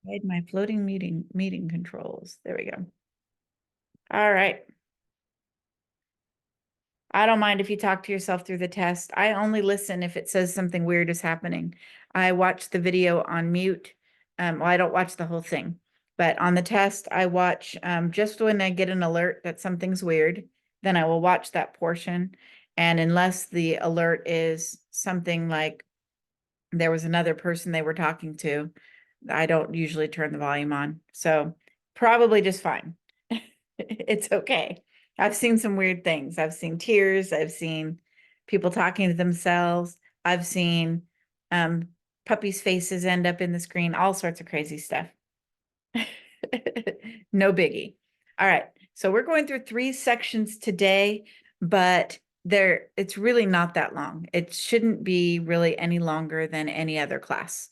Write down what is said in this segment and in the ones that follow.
Hide my floating meeting controls. There we go. All right. I don't mind if you talk to yourself through the test. I only listen if it says something weird is happening. I watch the video on mute. Well, I don't watch the whole thing, but on the test, I watch just when I get an alert that something's weird, then I will watch that portion. And unless the alert is something like there was another person they were talking to, I don't usually turn the volume on. So probably just fine. It's okay. I've seen some weird things. I've seen tears. I've seen people talking to themselves. I've seen um, puppies' faces end up in the screen, all sorts of crazy stuff. No biggie. All right. So we're going through 3 sections today, but it's really not that long. It shouldn't be really any longer than any other class.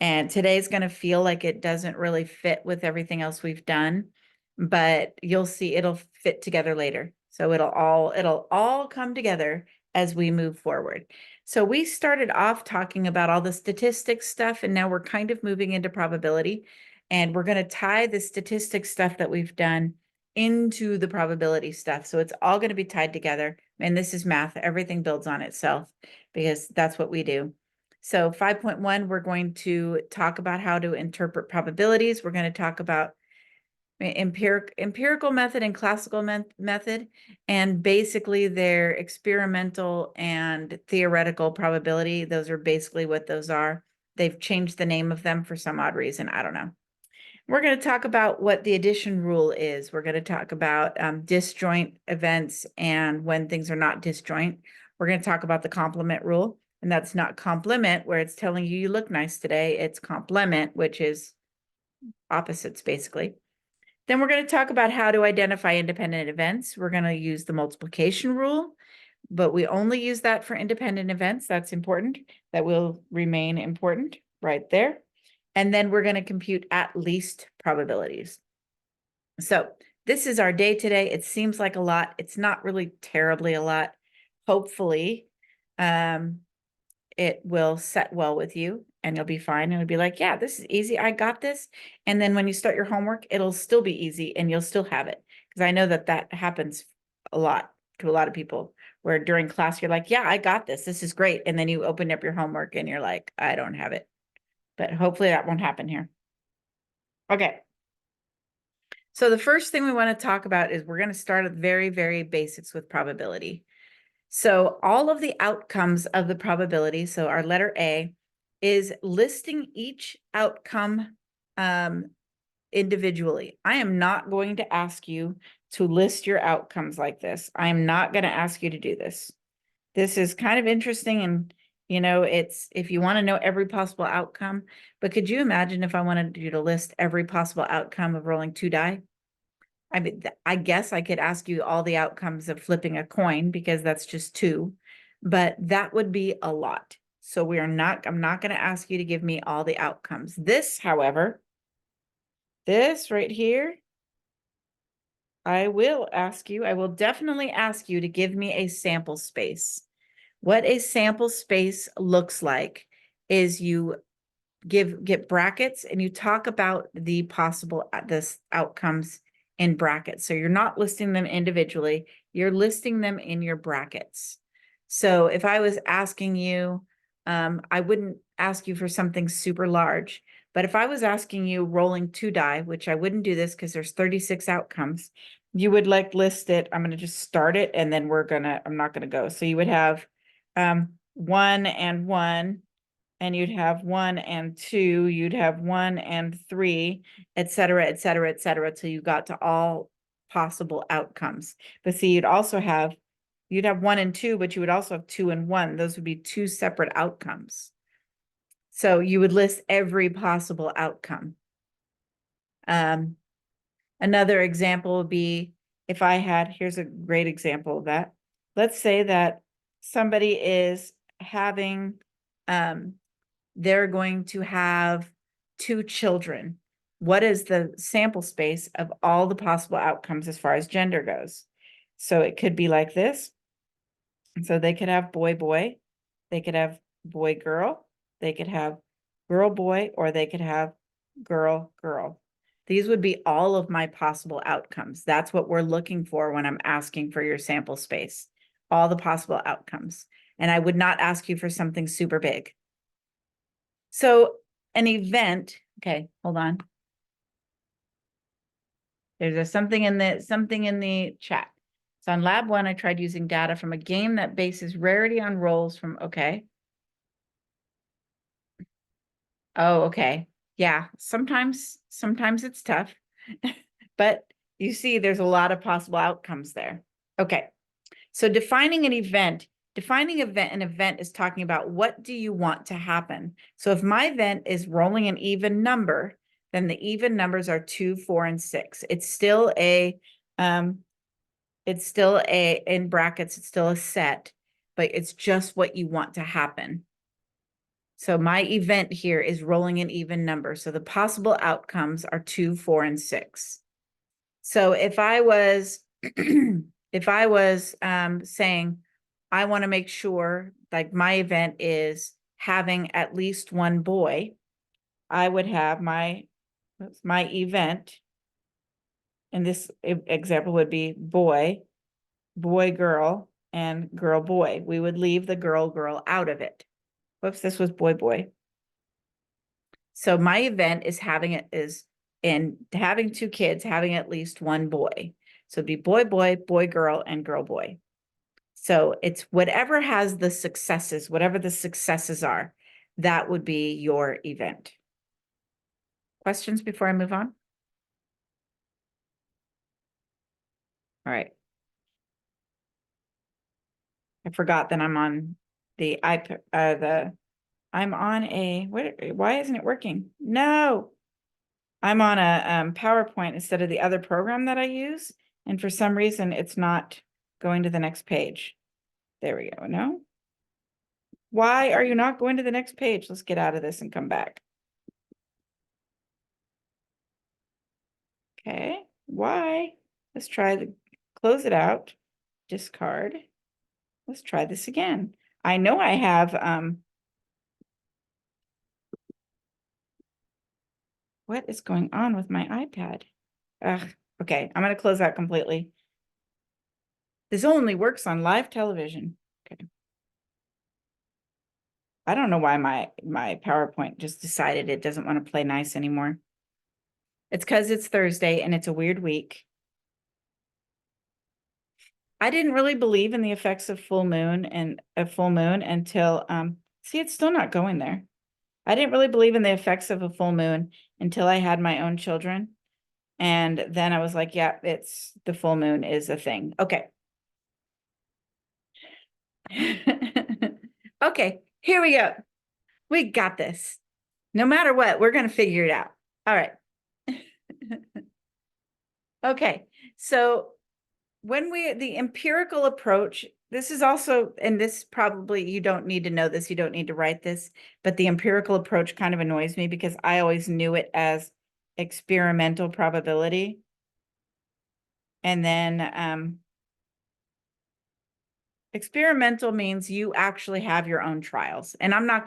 And today's going to feel like it doesn't really fit with everything else we've done, but you'll see it'll fit together later. So it'll all come together as we move forward. So we started off talking about all the statistics stuff, and now we're kind of moving into probability. And we're going to tie the statistics stuff that we've done into the probability stuff. So it's all going to be tied together. And this is math. Everything builds on itself because that's what we do. So 5.1, we're going to talk about how to interpret probabilities. We're going to talk about empirical method and classical method, and basically their experimental and theoretical probability. Those are basically what those are. They've changed the name of them for some odd reason. I don't know. We're going to talk about what the addition rule is. We're going to talk about disjoint events and when things are not disjoint. We're going to talk about the complement rule, and that's not complement where it's telling you you look nice today. It's complement, which is opposites basically. Then we're going to talk about how to identify independent events. We're going to use the multiplication rule, but we only use that for independent events. That's important. That will remain important right there. And then we're going to compute at least probabilities. So this is our day today. It seems like a lot. It's not really terribly a lot. Hopefully, it will set well with you and you'll be fine. And it'll be like, yeah, this is easy. I got this. And then when you start your homework, it'll still be easy and you'll still have it. Because I know that that happens a lot to a lot of people where during class, you're like, yeah, I got this. This is great. And then you open up your homework and you're like, I don't have it. But hopefully that won't happen here. Okay. So the first thing we want to talk about is we're going to start at very, very basics with probability. So all of the outcomes of the probability, so our letter A, is listing each outcome individually. I am not going to ask you to list your outcomes like this. I am not going to ask you to do this. This is kind of interesting, and it's if you want to know every possible outcome, but could you imagine if I wanted you to list every possible outcome of rolling 2 die? I mean, I guess I could ask you all the outcomes of flipping a coin because that's just 2, but that would be a lot. So I'm not going to ask you to give me all the outcomes. This, however, this right here, I will definitely ask you to give me a sample space. What a sample space looks like is you get brackets and you talk about the possible outcomes in brackets. So you're not listing them individually, you're listing them in your brackets. So if I was asking you, I wouldn't ask you for something super large, but if I was asking you rolling 2 die, which I wouldn't do this because there's 36 outcomes, you would like list it. I'm going to just start it and then I'm not going to go. So you would have 1 and 1, and you'd have 1 and 2, you'd have 1 and 3, et cetera, et cetera, et cetera, till you got to all possible outcomes. But see, you'd have 1 and 2, but you would also have 2 and 1. Those would be 2 separate outcomes. So you would list every possible outcome. Another example would be if here's a great example of that. Let's say that somebody is having, they're going to have 2 children. What is the sample space of all the possible outcomes as far as gender goes? So it could be like this. So they could have boy, boy, they could have boy, girl, they could have girl, boy, or they could have girl, girl. These would be all of my possible outcomes. That's what we're looking for when I'm asking for your sample space, all the possible outcomes. And I would not ask you for something super big. So an event, okay, hold on. There's something in the chat. So on lab 1, I tried using data from a game that bases rarity on rolls from, okay. Oh, okay. Yeah, sometimes it's tough, but you see there's a lot of possible outcomes there. Okay, so defining an event is talking about what do you want to happen. So if my event is rolling an even number, then the even numbers are 2, 4, and 6. It's still in brackets, it's still a set, but it's just what you want to happen. So my event here is rolling an even number. So the possible outcomes are 2, 4, and 6. So if I was saying, I want to make sure like my event is having at least one boy, I would have my event, and this example would be boy, boy, girl, and girl, boy. We would leave the girl, girl out of it. Whoops, this was boy, boy. So my event is having 2 kids, having at least one boy. So it'd be boy, boy, boy, girl, and girl, boy. So it's whatever has the successes, whatever the successes are, that would be your event. Questions before I move on? All right. I forgot that I'm on the iPad, I'm on a, why isn't it working? No, I'm on a PowerPoint instead of the other program that I use. And for some reason, it's not going to the next page. There we go. No. Why are you not going to the next page? Let's get out of this and come back. Okay. Why? Let's try close it out. Discard. Let's try this again. I know I have, what is going on with my iPad? Ugh, okay, I'm going to close out completely. This only works on live television. Okay. I don't know why my PowerPoint just decided it doesn't want to play nice anymore. It's because it's Thursday and it's a weird week. I didn't really believe in the effects of full moon until, see, it's still not going there. I didn't really believe in the effects of a full moon until I had my own children. And then I was like, yeah, the full moon is a thing. Okay. Okay, here we go. We got this. No matter what, we're going to figure it out. All right. Okay, so the empirical approach, this is also, and this probably, you don't need to know this, you don't need to write this, but the empirical approach kind of annoys me because I always knew it as experimental probability. And then experimental means you actually have your own trials. And I'm not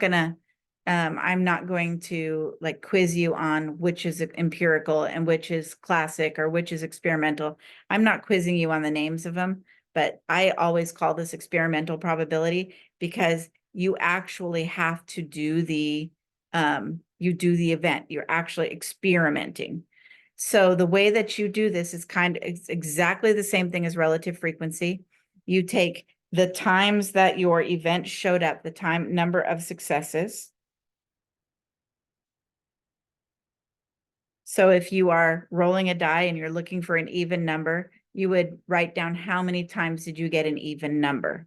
going to like quiz you on which is empirical and which is classic or which is experimental. I'm not quizzing you on the names of them, but I always call this experimental probability because you actually have to do the event. You're actually experimenting. So the way that you do this is it's exactly the same thing as relative frequency. You take the times that your event showed up, the number of successes. So if you are rolling a die and you're looking for an even number, you would write down how many times did you get an even number.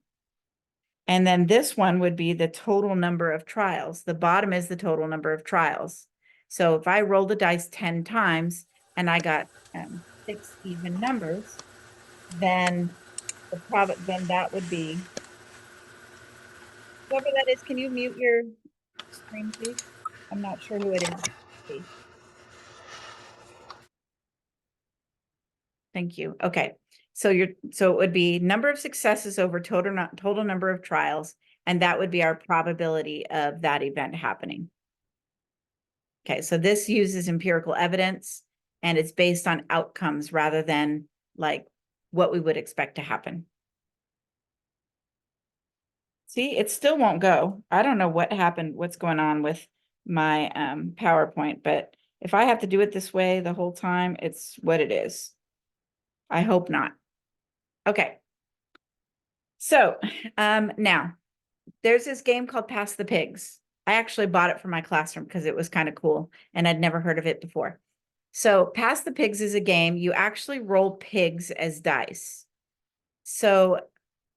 And then this one would be the total number of trials. The bottom is the total number of trials. So if I roll the dice 10 times and I got 6 even numbers, then that would be, whoever that is, can you mute your screen, please? I'm not sure who it is. Please. Thank you. Okay. So it would be number of successes over total number of trials, and that would be our probability of that event happening. Okay, so this uses empirical evidence and it's based on outcomes rather than like what we would expect to happen. See, it still won't go. I don't know what happened, what's going on with my PowerPoint, but if I have to do it this way the whole time, it's what it is. I hope not. Okay. So now there's this game called Pass the Pigs. I actually bought it for my classroom because it was kind of cool and I'd never heard of it before. So Pass the Pigs is a game. You actually roll pigs as dice. So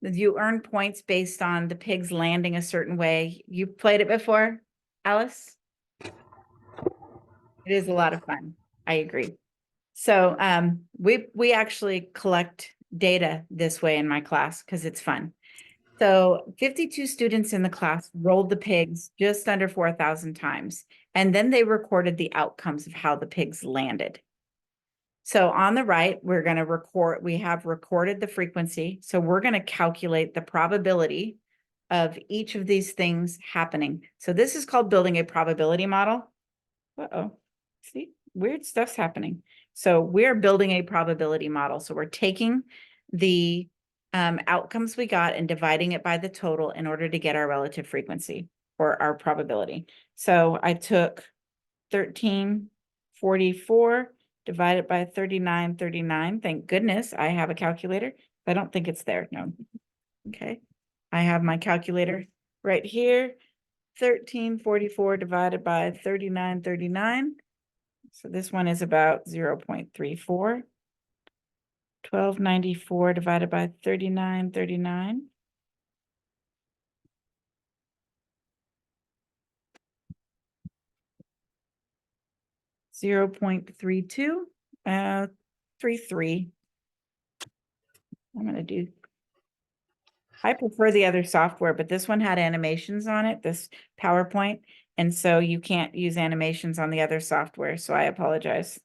you earn points based on the pigs landing a certain way. You played it before, Alice? It is a lot of fun. I agree. So we actually collect data this way in my class because it's fun. So 52 students in the class rolled the pigs just under 4,000 times, and then they recorded the outcomes of how the pigs landed. So on the right, we're going to record, we have recorded the frequency. So we're going to calculate the probability of each of these things happening. So this is called building a probability model. Uh-oh, see, weird stuff's happening. So we're building a probability model. So we're taking the outcomes we got and dividing it by the total in order to get our relative frequency or our probability. So I took 1344 divided by 3939. Thank goodness I have a calculator. I don't think it's there. No. Okay. I have my calculator right here. 1344 divided by 3939. So this one is about 0.34. 1294 divided by 3939. 0.32, 33. I'm going to do, I prefer the other software, but this one had animations on it, this PowerPoint. And so you can't use animations on the other software. So I apologize.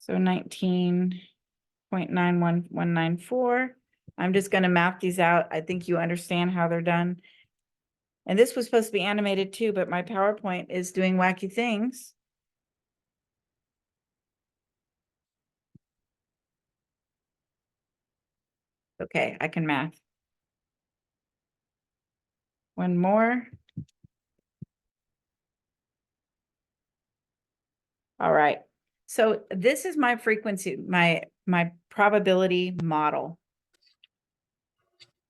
So 19.91194. I'm just going to map these out. I think you understand how they're done. And this was supposed to be animated too, but my PowerPoint is doing wacky things. Okay, I can math. One more. All right. So this is my frequency, my probability model.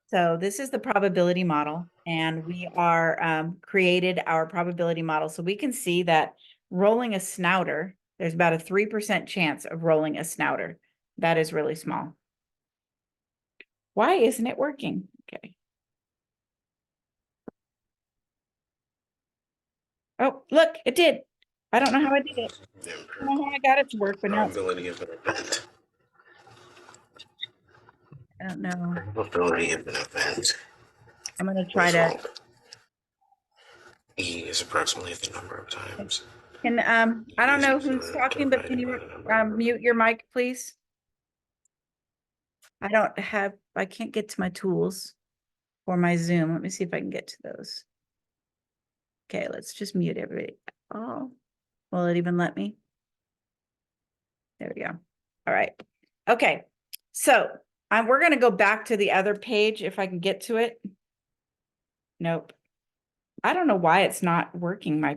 So this is the probability model, and we are created our probability model. So we can see that rolling a snouter, there's about a 3% chance of rolling a snouter. That is really small. Why isn't it working? Okay. Oh, look, it did. I don't know how I did it. I don't know how I got it to work, but now Probability of an event. I don't know. Probability of an event. I'm going to try to. E is approximately the number of times. Can I don't know who's talking, but can you mute your mic, please? I can't get to my tools for my Zoom. Let me see if I can get to those. Okay, let's just mute everybody. Oh, will it even let me? There we go. All right. Okay, so we're going to go back to the other page if I can get to it. Nope. I don't know why it's not working, my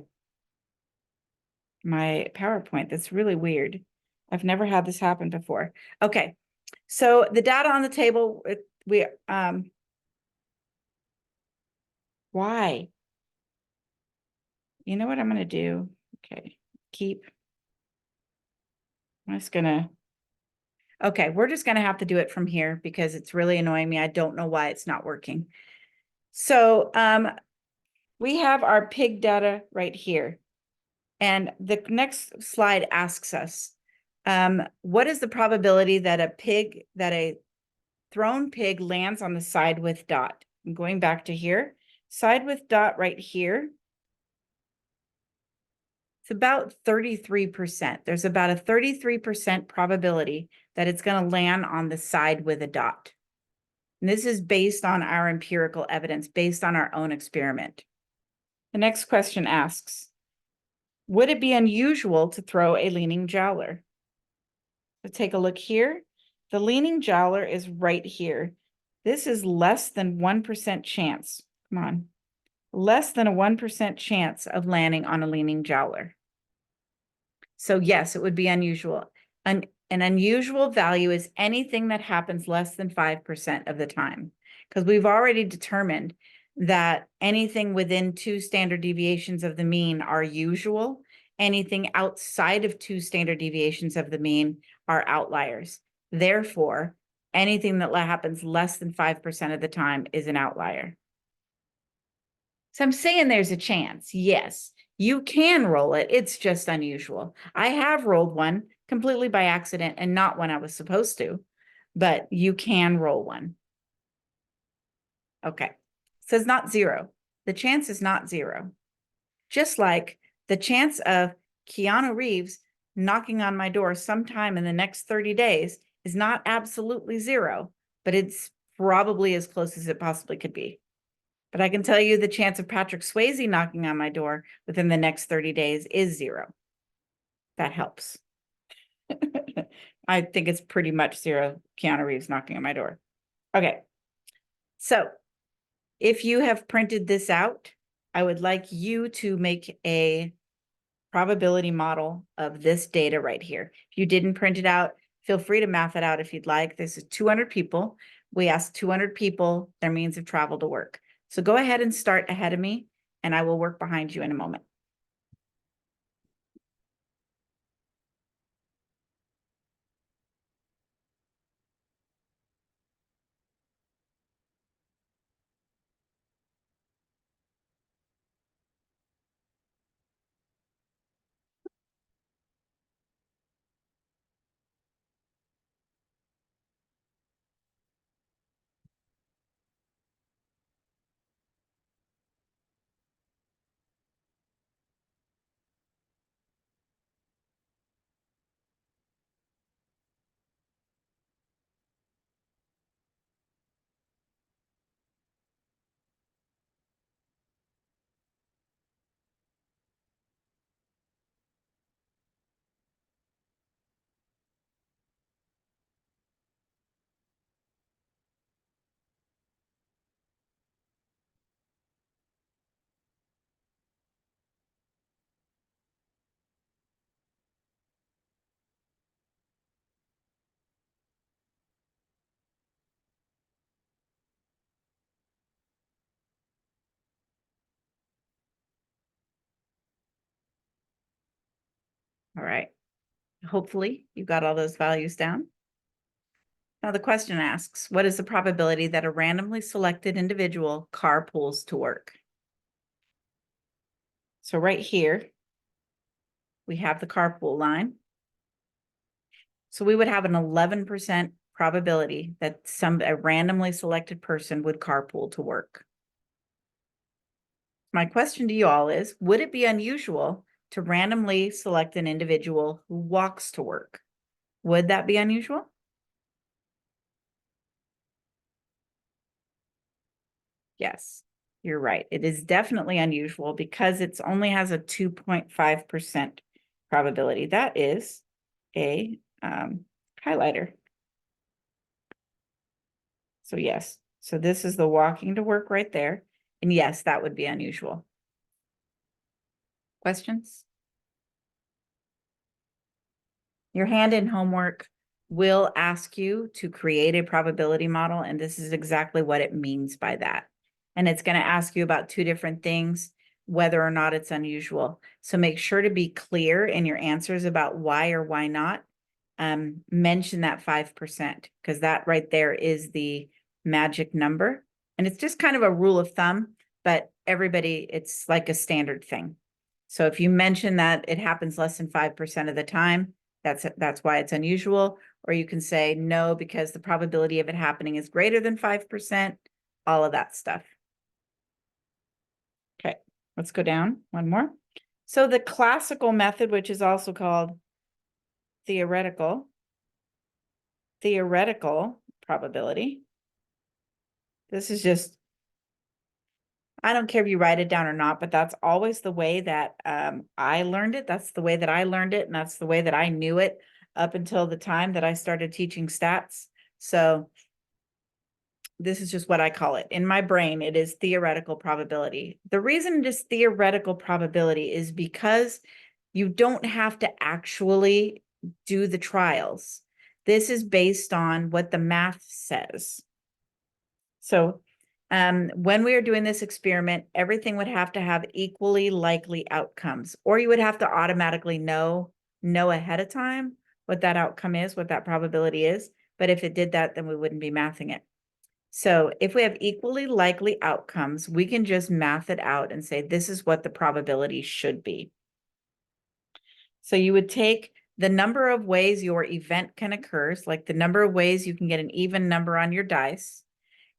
PowerPoint. That's really weird. I've never had this happen before. Okay, so the data on the table, why? You know what I'm going to do? Okay, I'm just going to, okay, we're just going to have to do it from here because it's really annoying me. I don't know why it's not working. So we have our pig data right here. And the next slide asks us, what is the probability that a thrown pig lands on the side with dot? I'm going back to here, side with dot right here. It's about 33%. There's about a 33% probability that it's going to land on the side with a dot. And this is based on our empirical evidence, based on our own experiment. The next question asks, would it be unusual to throw a leaning jowler? So take a look here. The leaning jowler is right here. This is less than 1% chance. Come on. Less than a 1% chance of landing on a leaning jowler. So yes, it would be unusual. An unusual value is anything that happens less than 5% of the time, because we've already determined that anything within 2 standard deviations of the mean are usual. Anything outside of 2 standard deviations of the mean are outliers. Therefore, anything that happens less than 5% of the time is an outlier. So I'm saying there's a chance. Yes, you can roll it. It's just unusual. I have rolled one completely by accident and not when I was supposed to, but you can roll one. Okay, so it's not 0. The chance is not 0. Just like the chance of Keanu Reeves knocking on my door sometime in the next 30 days is not absolutely 0, but it's probably as close as it possibly could be. But I can tell you the chance of Patrick Swayze knocking on my door within the next 30 days is 0. That helps. I think it's pretty much 0 Keanu Reeves knocking on my door. Okay. So if you have printed this out, I would like you to make a probability model of this data right here. If you didn't print it out, feel free to math it out if you'd like. This is 200 people. We asked 200 people their means of travel to work. So go ahead and start ahead of me, and I will work behind you in a moment. All right. Hopefully you got all those values down. Now the question asks, what is the probability that a randomly selected individual carpools to work? So right here, we have the carpool line. So we would have an 11% probability that a randomly selected person would carpool to work. My question to you all is, would it be unusual to randomly select an individual who walks to work? Would that be unusual? Yes, you're right. It is definitely unusual because it only has a 2.5% probability. That is a highlighter. So yes, so this is the walking to work right there. And yes, that would be unusual. Questions? Your hand-in homework will ask you to create a probability model, and this is exactly what it means by that. And it's going to ask you about 2 different things, whether or not it's unusual. So make sure to be clear in your answers about why or why not. Mention that 5%, because that right there is the magic number. And it's just kind of a rule of thumb, but everybody, it's like a standard thing. So if you mention that it happens less than 5% of the time, that's why it's unusual. Or you can say no, because the probability of it happening is greater than 5%, all of that stuff. Okay, let's go down one more. So the classical method, which is also called theoretical probability, This is just, I don't care if you write it down or not, but that's always the way that I learned it. That's the way that I learned it. And that's the way that I knew it up until the time that I started teaching stats. So this is just what I call it. In my brain, it is theoretical probability. The reason it is theoretical probability is because you don't have to actually do the trials. This is based on what the math says. So when we are doing this experiment, everything would have to have equally likely outcomes, or you would have to automatically know ahead of time what that outcome is, what that probability is. But if it did that, then we wouldn't be mathing it. So if we have equally likely outcomes, we can just math it out and say, this is what the probability should be. So you would take the number of ways your event can occur, like the number of ways you can get an even number on your dice,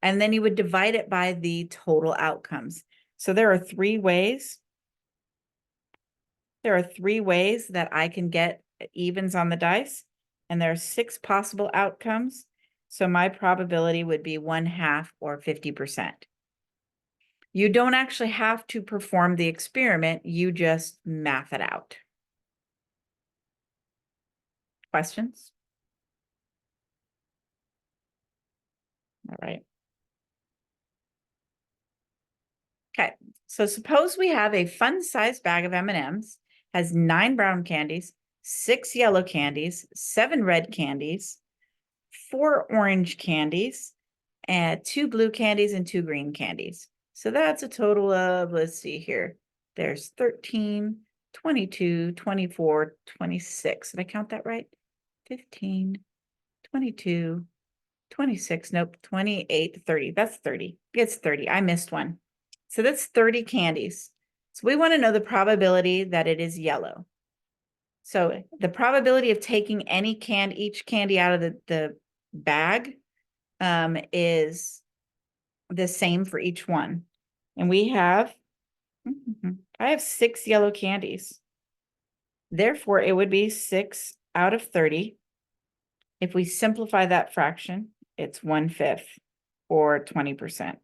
and then you would divide it by the total outcomes. So there are three ways. There are three ways that I can get evens on the dice, and there are 6 possible outcomes. So my probability would be 1/2 or 50%. You don't actually have to perform the experiment, you just math it out. Questions? All right. Okay, so suppose we have a fun-sized bag of M&Ms, has 9 brown candies, 6 yellow candies, 7 red candies, 4 orange candies, and 2 blue candies and 2 green candies. So that's a total of, let's see here, there's 13, 22, 24, 26. Did I count that right? 15, 22, 26, nope, 28, 30. That's 30. It's 30. I missed one. So that's 30 candies. So we want to know the probability that it is yellow. So the probability of taking each candy out of the bag is the same for each one. And we have, I have 6 yellow candies. Therefore, it would be 6 out of 30. If we simplify that fraction, it's 1/5 or 20%.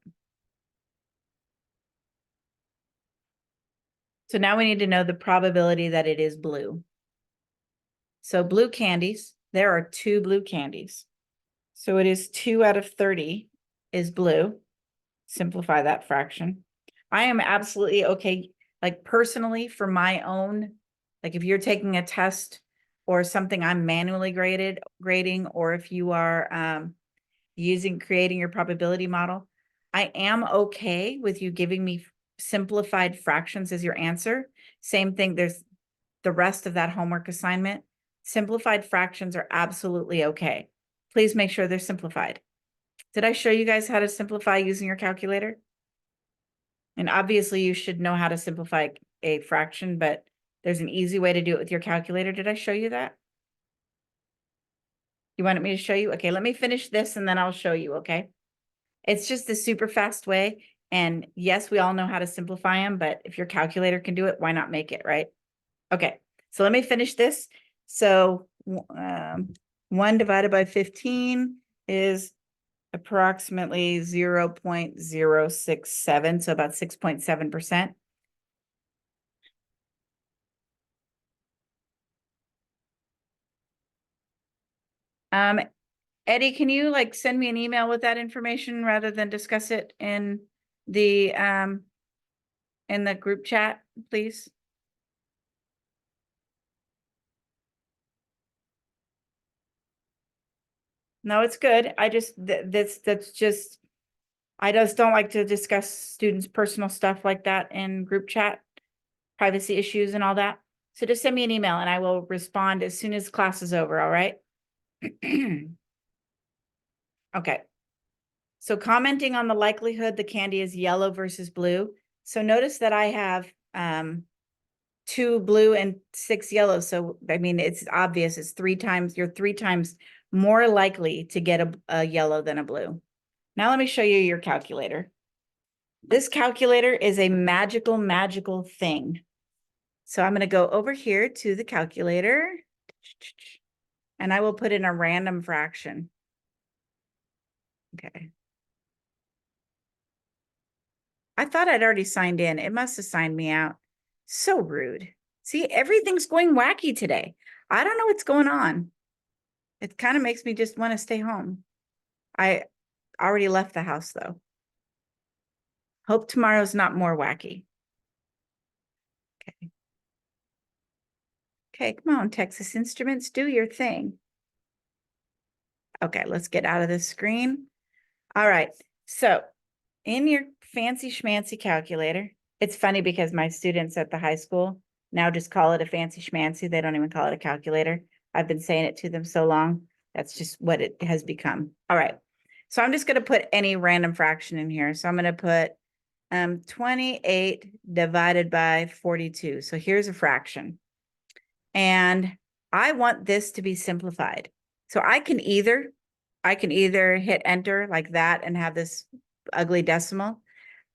So now we need to know the probability that it is blue. So blue candies, there are 2 blue candies. So it is 2 out of 30 is blue. Simplify that fraction. I am absolutely okay, like personally for my own, like if you're taking a test or something I'm manually grading, or if you are creating your probability model, I am okay with you giving me simplified fractions as your answer. Same thing, there's the rest of that homework assignment. Simplified fractions are absolutely okay. Please make sure they're simplified. Did I show you guys how to simplify using your calculator? And obviously you should know how to simplify a fraction, but there's an easy way to do it with your calculator. Did I show you that? You wanted me to show you? Okay, let me finish this and then I'll show you, okay? It's just a super fast way. And yes, we all know how to simplify them, but if your calculator can do it, why not make it, right? Okay, so let me finish this. So 1 divided by 15 is approximately 0.067, so about 6.7%. Eddie, can you like send me an email with that information rather than discuss it in the group chat, please? No, it's good. I just that's just I just don't like to discuss students' personal stuff like that in group chat, privacy issues and all that. So just send me an email and I will respond as soon as class is over, all right? Okay. So commenting on the likelihood the candy is yellow versus blue. So notice that I have 2 blue and 6 yellow. So, I mean, it's obvious it's 3 times, you're 3 times more likely to get a yellow than a blue. Now let me show you your calculator. This calculator is a magical thing. So I'm going to go over here to the calculator and I will put in a random fraction. Okay. I thought I'd already signed in. It must have signed me out. So rude. See, everything's going wacky today. I don't know what's going on. It kind of makes me just want to stay home. I already left the house though. Hope tomorrow's not more wacky. Okay. Okay, come on, Texas Instruments, do your thing. Okay, let's get out of this screen. All right, so in your fancy schmancy calculator, it's funny because my students at the high school now just call it a fancy schmancy. They don't even call it a calculator. I've been saying it to them so long. That's just what it has become. All right, so I'm just going to put any random fraction in here. So I'm going to put 28 divided by 42. So here's a fraction. And I want this to be simplified. So I can either hit enter like that and have this ugly decimal.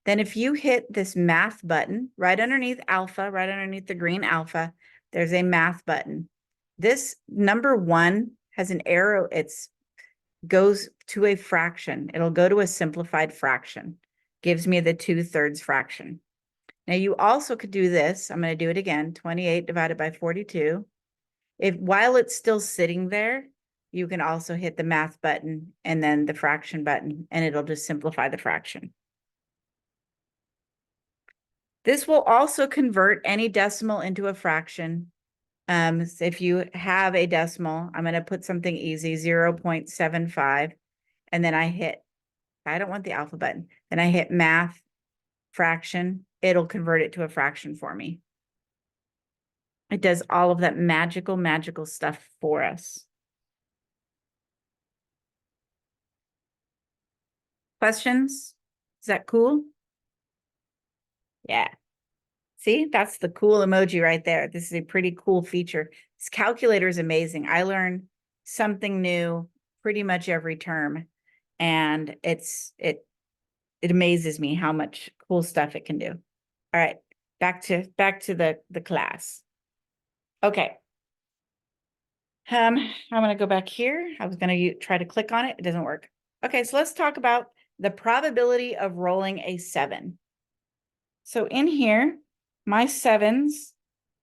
Then if you hit this math button right underneath alpha, right underneath the green alpha, there's a math button. This number 1 has an arrow. It's goes to a fraction. It'll go to a simplified fraction. Gives me the 2/3 fraction. Now you also could do this. I'm going to do it again. 28 divided by 42. If while it's still sitting there, you can also hit the math button and then the fraction button, and it'll just simplify the fraction. This will also convert any decimal into a fraction. So if you have a decimal, I'm going to put something easy, 0.75, and then I don't want the alpha button. Then I hit math fraction. It'll convert it to a fraction for me. It does all of that magical, magical stuff for us. Questions? Is that cool? Yeah. See, that's the cool emoji right there. This is a pretty cool feature. This calculator is amazing. I learn something new pretty much every term, and it amazes me how much cool stuff it can do. All right, back to the class. Okay. I'm going to go back here. I was going to try to click on it. It doesn't work. Okay, so let's talk about the probability of rolling a 7. So in here, my 7s,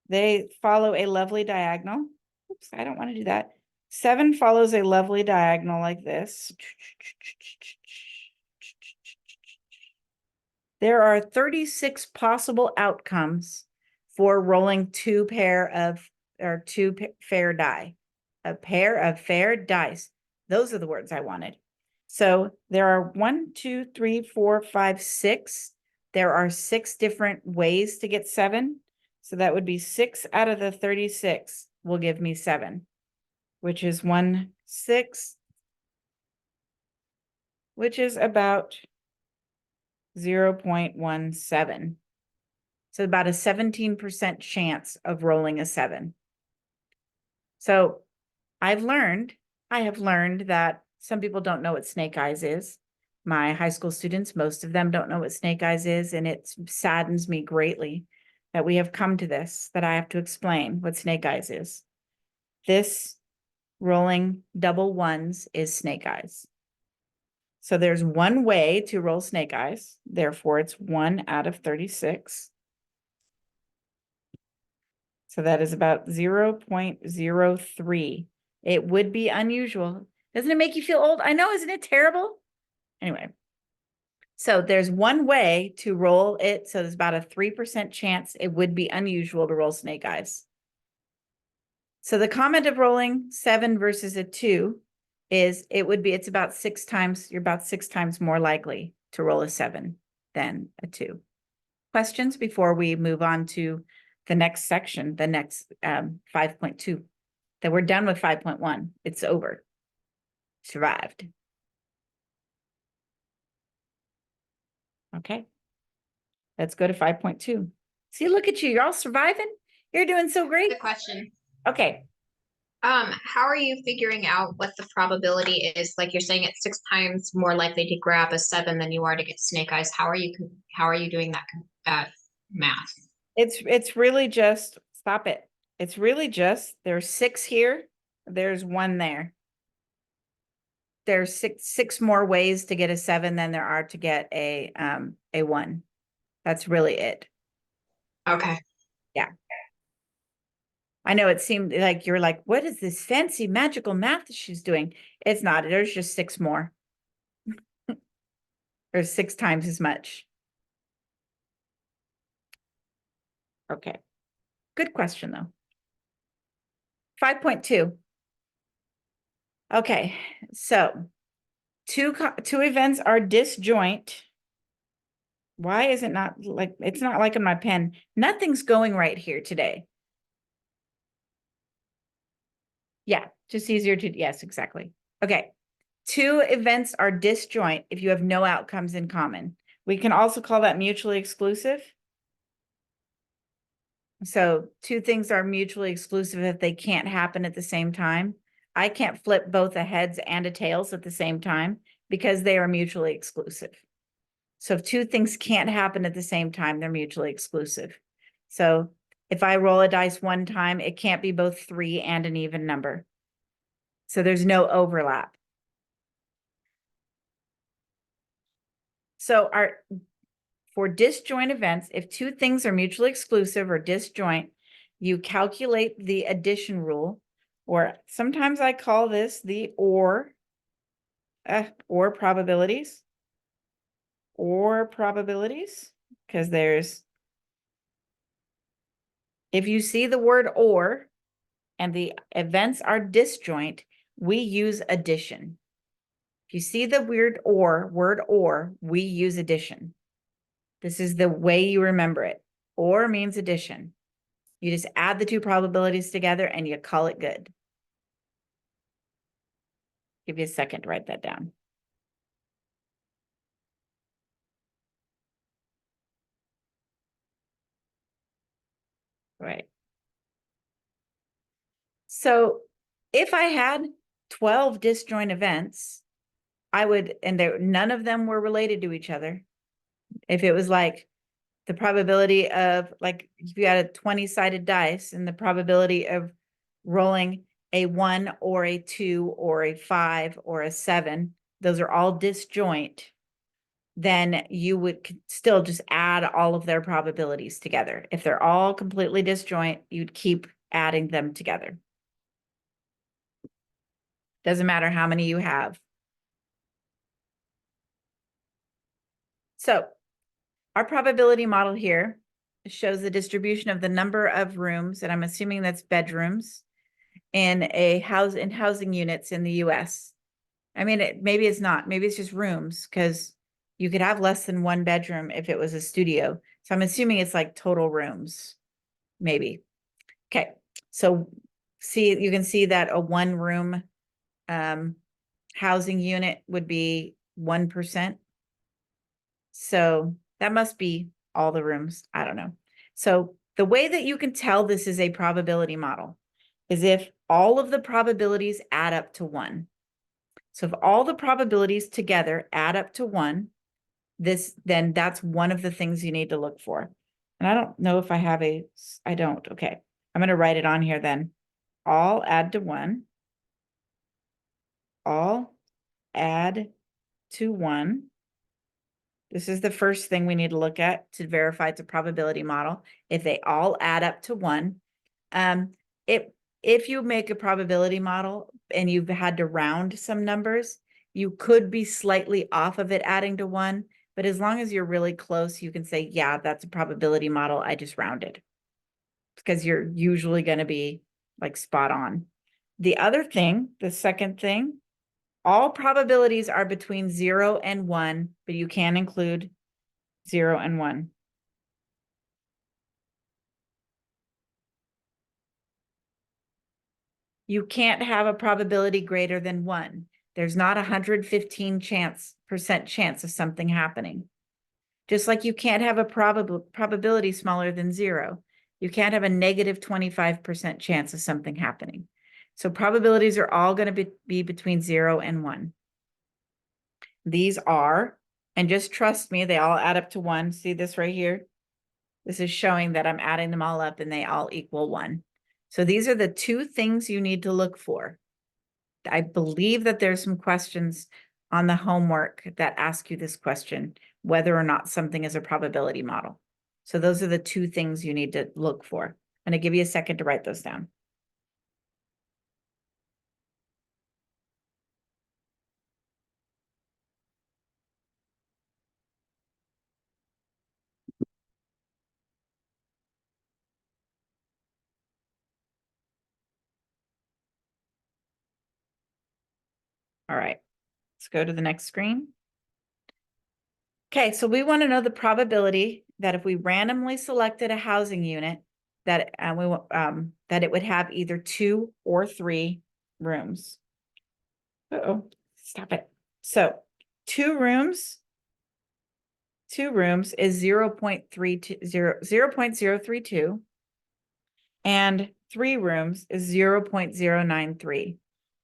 they follow a lovely diagonal. Oops, I don't want to do that. 7 follows a lovely diagonal like this. There are 36 possible outcomes for rolling two fair die. A pair of fair dice. Those are the words I wanted. So there are 1, 2, 3, 4, 5, 6. There are 6 different ways to get 7. So that would be 6 out of the 36 will give me 7, which is 1/6, which is about 0.17. So about a 17% chance of rolling a 7. So I have learned that some people don't know what snake eyes is. My high school students, most of them don't know what snake eyes is, and it saddens me greatly that we have come to this, that I have to explain what snake eyes is. This rolling double ones is snake eyes. So there's one way to roll snake eyes. Therefore, it's 1 out of 36. So that is about 0.03. It would be unusual. Doesn't it make you feel old? I know, isn't it terrible? Anyway, so there's one way to roll it. So there's about a 3% chance it would be unusual to roll snake eyes. So the comment of rolling 7 versus a 2 is it's about 6 times, you're about 6 times more likely to roll a 7 than a 2. Questions before we move on to the next section, the next 5.2, that we're done with 5.1. It's over. Survived. Okay. Let's go to 5.2. See, look at you. You're all surviving. You're doing so great. Good question. Okay. How are you figuring out what the probability is? Like you're saying it's 6 times more likely to grab a 7 than you are to get snake eyes. How are you doing that math? It's really just, stop it. It's really just, there's 6 here. There's 1 there. There's six more ways to get a 7 than there are to get a 1. That's really it. Okay. I know it seemed like you're like, what is this fancy magical math that she's doing? It's not. There's just 6 more. There's 6 times as much. Okay. Good question, though. 5.2. Okay. So two events are disjoint. Why is it not like, it's not like in my pen. Nothing's going right here today. Yeah, just easier to, yes, exactly. Okay. 2 events are disjoint if you have no outcomes in common. We can also call that mutually exclusive. So 2 things are mutually exclusive if they can't happen at the same time. I can't flip both a heads and a tails at the same time because they are mutually exclusive. So if 2 things can't happen at the same time, they're mutually exclusive. So if I roll a dice one time, it can't be both 3 and an even number. So there's no overlap. So for disjoint events, if 2 things are mutually exclusive or disjoint, you calculate the addition rule, or sometimes I call this the or probabilities, because if you see the word or and the events are disjoint, we use addition. If you see the word or, we use addition. This is the way you remember it. Or means addition. You just add the 2 probabilities together and you call it good. Give you a second to write that down. Right. So if I had 12 disjoint events, none of them were related to each other. If it was like the probability of, like, if you had a 20-sided dice and the probability of rolling a 1 or a 2 or a 5 or a 7, those are all disjoint, then you would still just add all of their probabilities together. If they're all completely disjoint, you'd keep adding them together. Doesn't matter how many you have. So our probability model here shows the distribution of the number of rooms, and I'm assuming that's bedrooms, in housing units in the US. I mean, maybe it's not. Maybe it's just rooms, because you could have less than 1 bedroom if it was a studio. So I'm assuming it's like total rooms, maybe. Okay, so you can see that a 1-room housing unit would be 1%. So that must be all the rooms. I don't know. So the way that you can tell this is a probability model is if all of the probabilities add up to 1. So if all the probabilities together add up to 1, then that's one of the things you need to look for. And I don't know if I have I don't. Okay. I'm going to write it on here then. All add to 1. All add to 1. This is the first thing we need to look at to verify it's a probability model. If they all add up to 1, if you make a probability model and you've had to round some numbers, you could be slightly off of it adding to 1, but as long as you're really close, you can say, yeah, that's a probability model. I just rounded, because you're usually going to be like spot on. The other thing, the second thing, all probabilities are between 0 and 1, but you can include 0 and 1. You can't have a probability greater than 1. There's not 115% chance of something happening. Just like you can't have a probability smaller than 0. You can't have a negative 25% chance of something happening. So probabilities are all going to be between 0 and 1. These are, and just trust me, they all add up to 1. See this right here? This is showing that I'm adding them all up and they all equal 1. So these are the 2 things you need to look for. I believe that there's some questions on the homework that ask you this question. whether or not something is a probability model. So those are the two things you need to look for. I'm going to give you a second to write those down. All right, let's go to the next screen. Okay, so we want to know the probability that if we randomly selected a housing unit, that that it would have either 2 or 3 rooms. Uh-oh, stop it. So 2 rooms is 0.032, and 3 rooms is 0.093.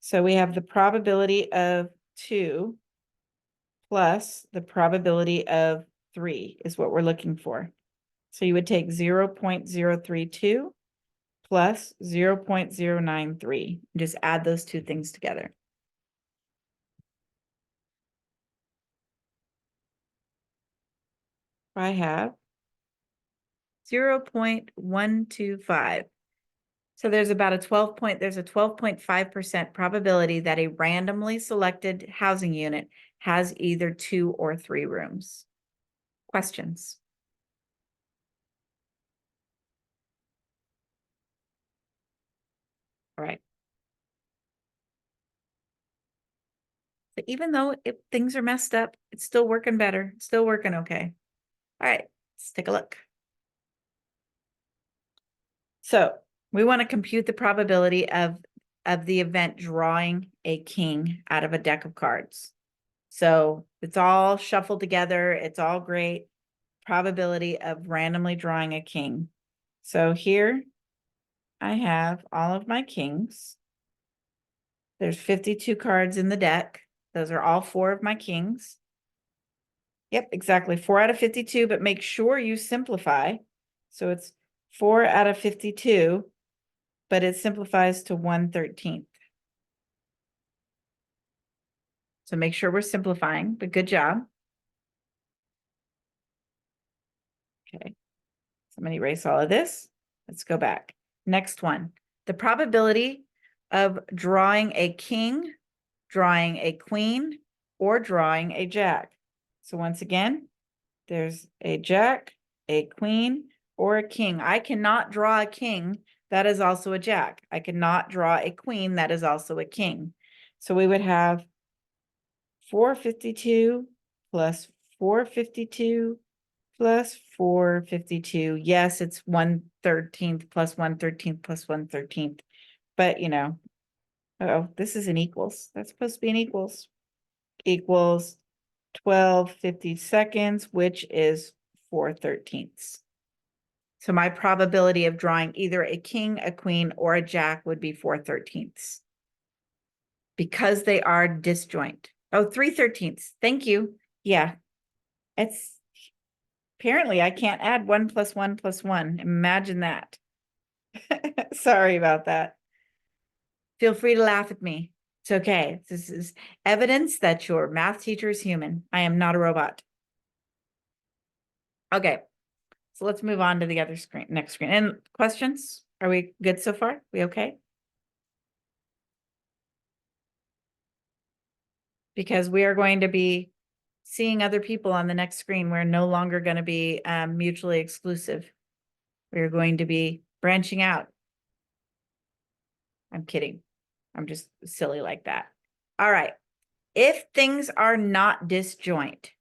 So we have the probability of 2 plus the probability of 3 is what we're looking for. So you would take 0.032 plus 0.093, and just add those two things together. I have 0.125. So there's about a 12.5% probability that a randomly selected housing unit has either 2 or 3 rooms. Questions? All right. So even though things are messed up, it's still working better. It's still working okay. All right, let's take a look. So we want to compute the probability of the event drawing a king out of a deck of cards. So it's all shuffled together. It's all great. Probability of randomly drawing a king. So here I have all of my kings. There's 52 cards in the deck. Those are all 4 of my kings. Yep, exactly. 4 out of 52, but make sure you simplify. So it's 4 out of 52, but it simplifies to 1/13. So make sure we're simplifying, but good job. Okay, so I'm going to erase all of this. Let's go back. Next one, the probability of drawing a king, drawing a queen, or drawing a jack. So once again, there's a jack, a queen, or a king. I cannot draw a king. That is also a jack. I cannot draw a queen. That is also a king. So we would have 452 plus 452 plus 452. Yes, it's 1/13 plus 1/13 plus 1/13. But, you know, oh, this is an equals. That's supposed to be an equals. Equals 12/52, which is 4/13. So my probability of drawing either a king, a queen, or a jack would be 4/13 because they are disjoint. Oh, 3/13. Thank you. Yeah, it's apparently I can't add 1 plus 1 plus 1. Imagine that. Sorry about that. Feel free to laugh at me. It's okay. This is evidence that your math teacher is human. I am not a robot. Okay, so let's move on to the other screen, next screen. And questions? Are we good so far? We okay? Because we are going to be seeing other people on the next screen. We're no longer going to be mutually exclusive. We're going to be branching out. I'm kidding. I'm just silly like that. All right. If things are not disjoint,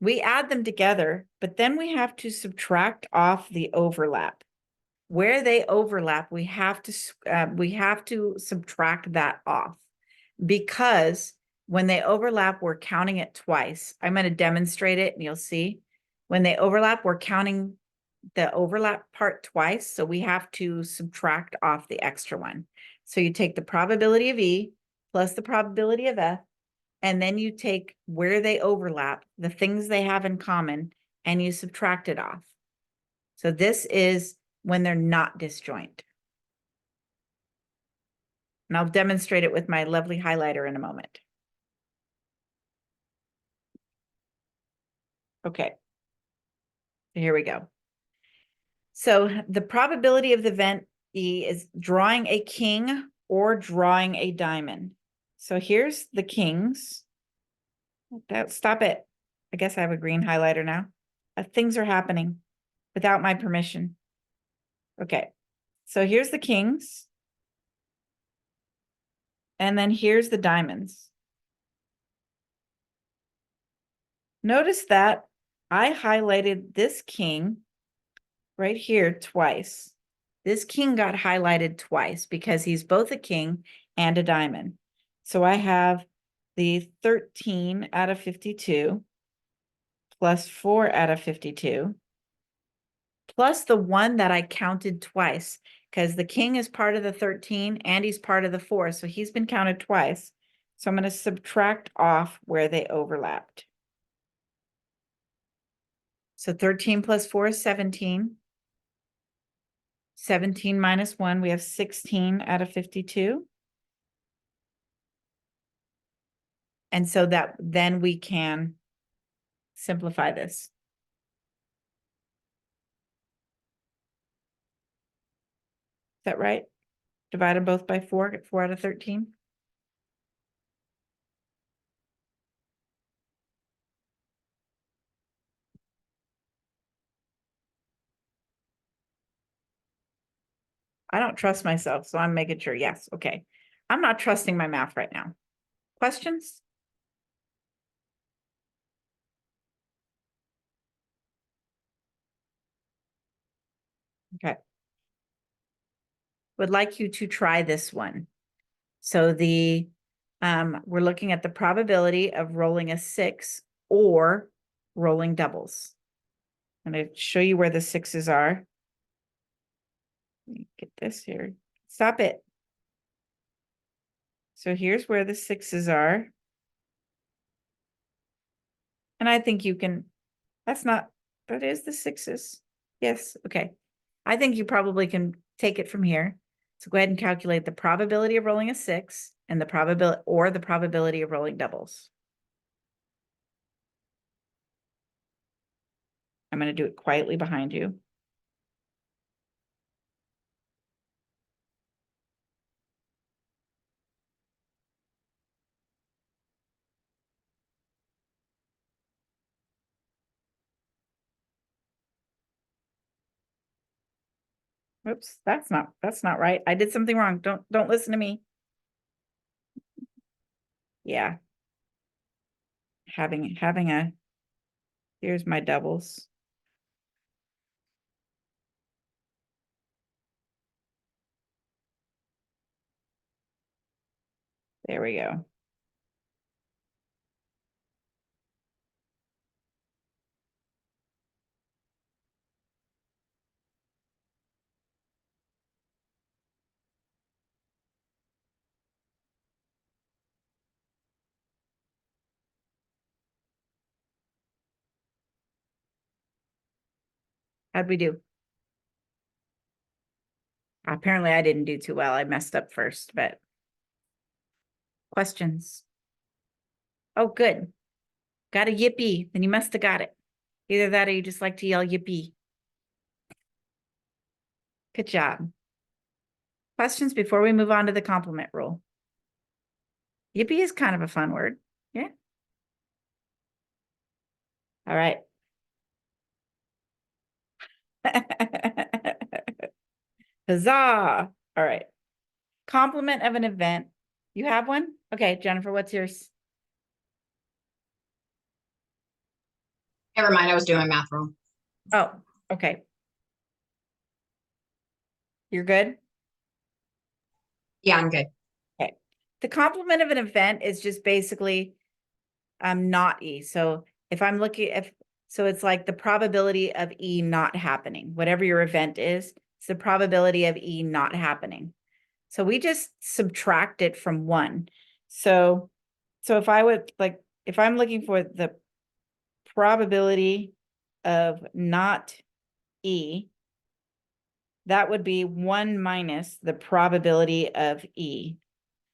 we add them together, but then we have to subtract off the overlap. Where they overlap, we have to subtract that off, because when they overlap, we're counting it twice. I'm going to demonstrate it and you'll see. When they overlap, we're counting the overlap part twice, so we have to subtract off the extra one. So you take the probability of E plus the probability of F, and then you take where they overlap, the things they have in common, and you subtract it off. So this is when they're not disjoint. And I'll demonstrate it with my lovely highlighter in a moment. Okay. Here we go. So the probability of the event E is drawing a king or drawing a diamond. So here's the kings. Stop it. I guess I have a green highlighter now. Things are happening without my permission. Okay. So here's the kings. And then here's the diamonds. Notice that I highlighted this king right here twice. This king got highlighted twice because he's both a king and a diamond. So I have the 13 out of 52 plus 4 out of 52 plus the one that I counted twice because the king is part of the 13 and he's part of the 4. So he's been counted twice. So I'm going to subtract off where they overlapped. So 13 plus 4 is 17. 17 minus 1, we have 16 out of 52. And so that then we can simplify this. Is that right? Divide them both by 4, get 4 out of 13. I don't trust myself, so I'm making sure. Yes, okay. I'm not trusting my math right now. Questions? Okay. Would like you to try this one. So we're looking at the probability of rolling a 6 or rolling doubles. I'm going to show you where the 6s are. Let me get this here. Stop it. So here's where the 6s are. And I think you can, that is the 6s. Yes, okay. I think you probably can take it from here. So go ahead and calculate the probability of rolling a 6 and the probability of rolling doubles. I'm going to do it quietly behind you. Oops, that's not right. I did something wrong. Don't listen to me. Yeah. Here's my doubles. There we go. How'd we do? Apparently I didn't do too well. I messed up first, but questions? Oh, good. Got a yippee. Then you must have got it. Either that or you just like to yell yippee. Good job. Questions before we move on to the complement rule? Yippee is kind of a fun word. Yeah. All right. Huzzah. All right. Complement of an event. You have one? Okay, Jennifer, what's yours? Never mind, I was doing math wrong. Oh, okay. You're good? Yeah, I'm good. Okay. The complement of an event is just basically not E. So if I'm looking so it's like the probability of E not happening. Whatever your event is, it's the probability of E not happening. So we just subtract it from 1. So if I'm looking for the probability of not E, that would be 1 minus the probability of E.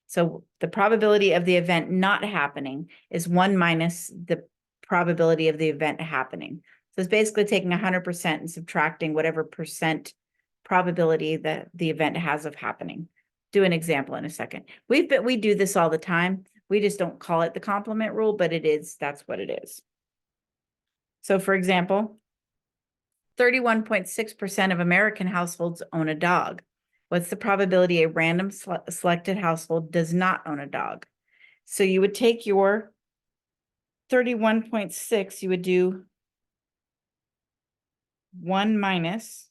So the probability of the event not happening is 1 minus the probability of the event happening. So it's basically taking 100% and subtracting whatever percent probability that the event has of happening. Do an example in a second. We do this all the time. We just don't call it the complement rule, but that's what it is. So for example, 31.6% of American households own a dog. What's the probability a random selected household does not own a dog? So you would take your 31.6, you would do 1 minus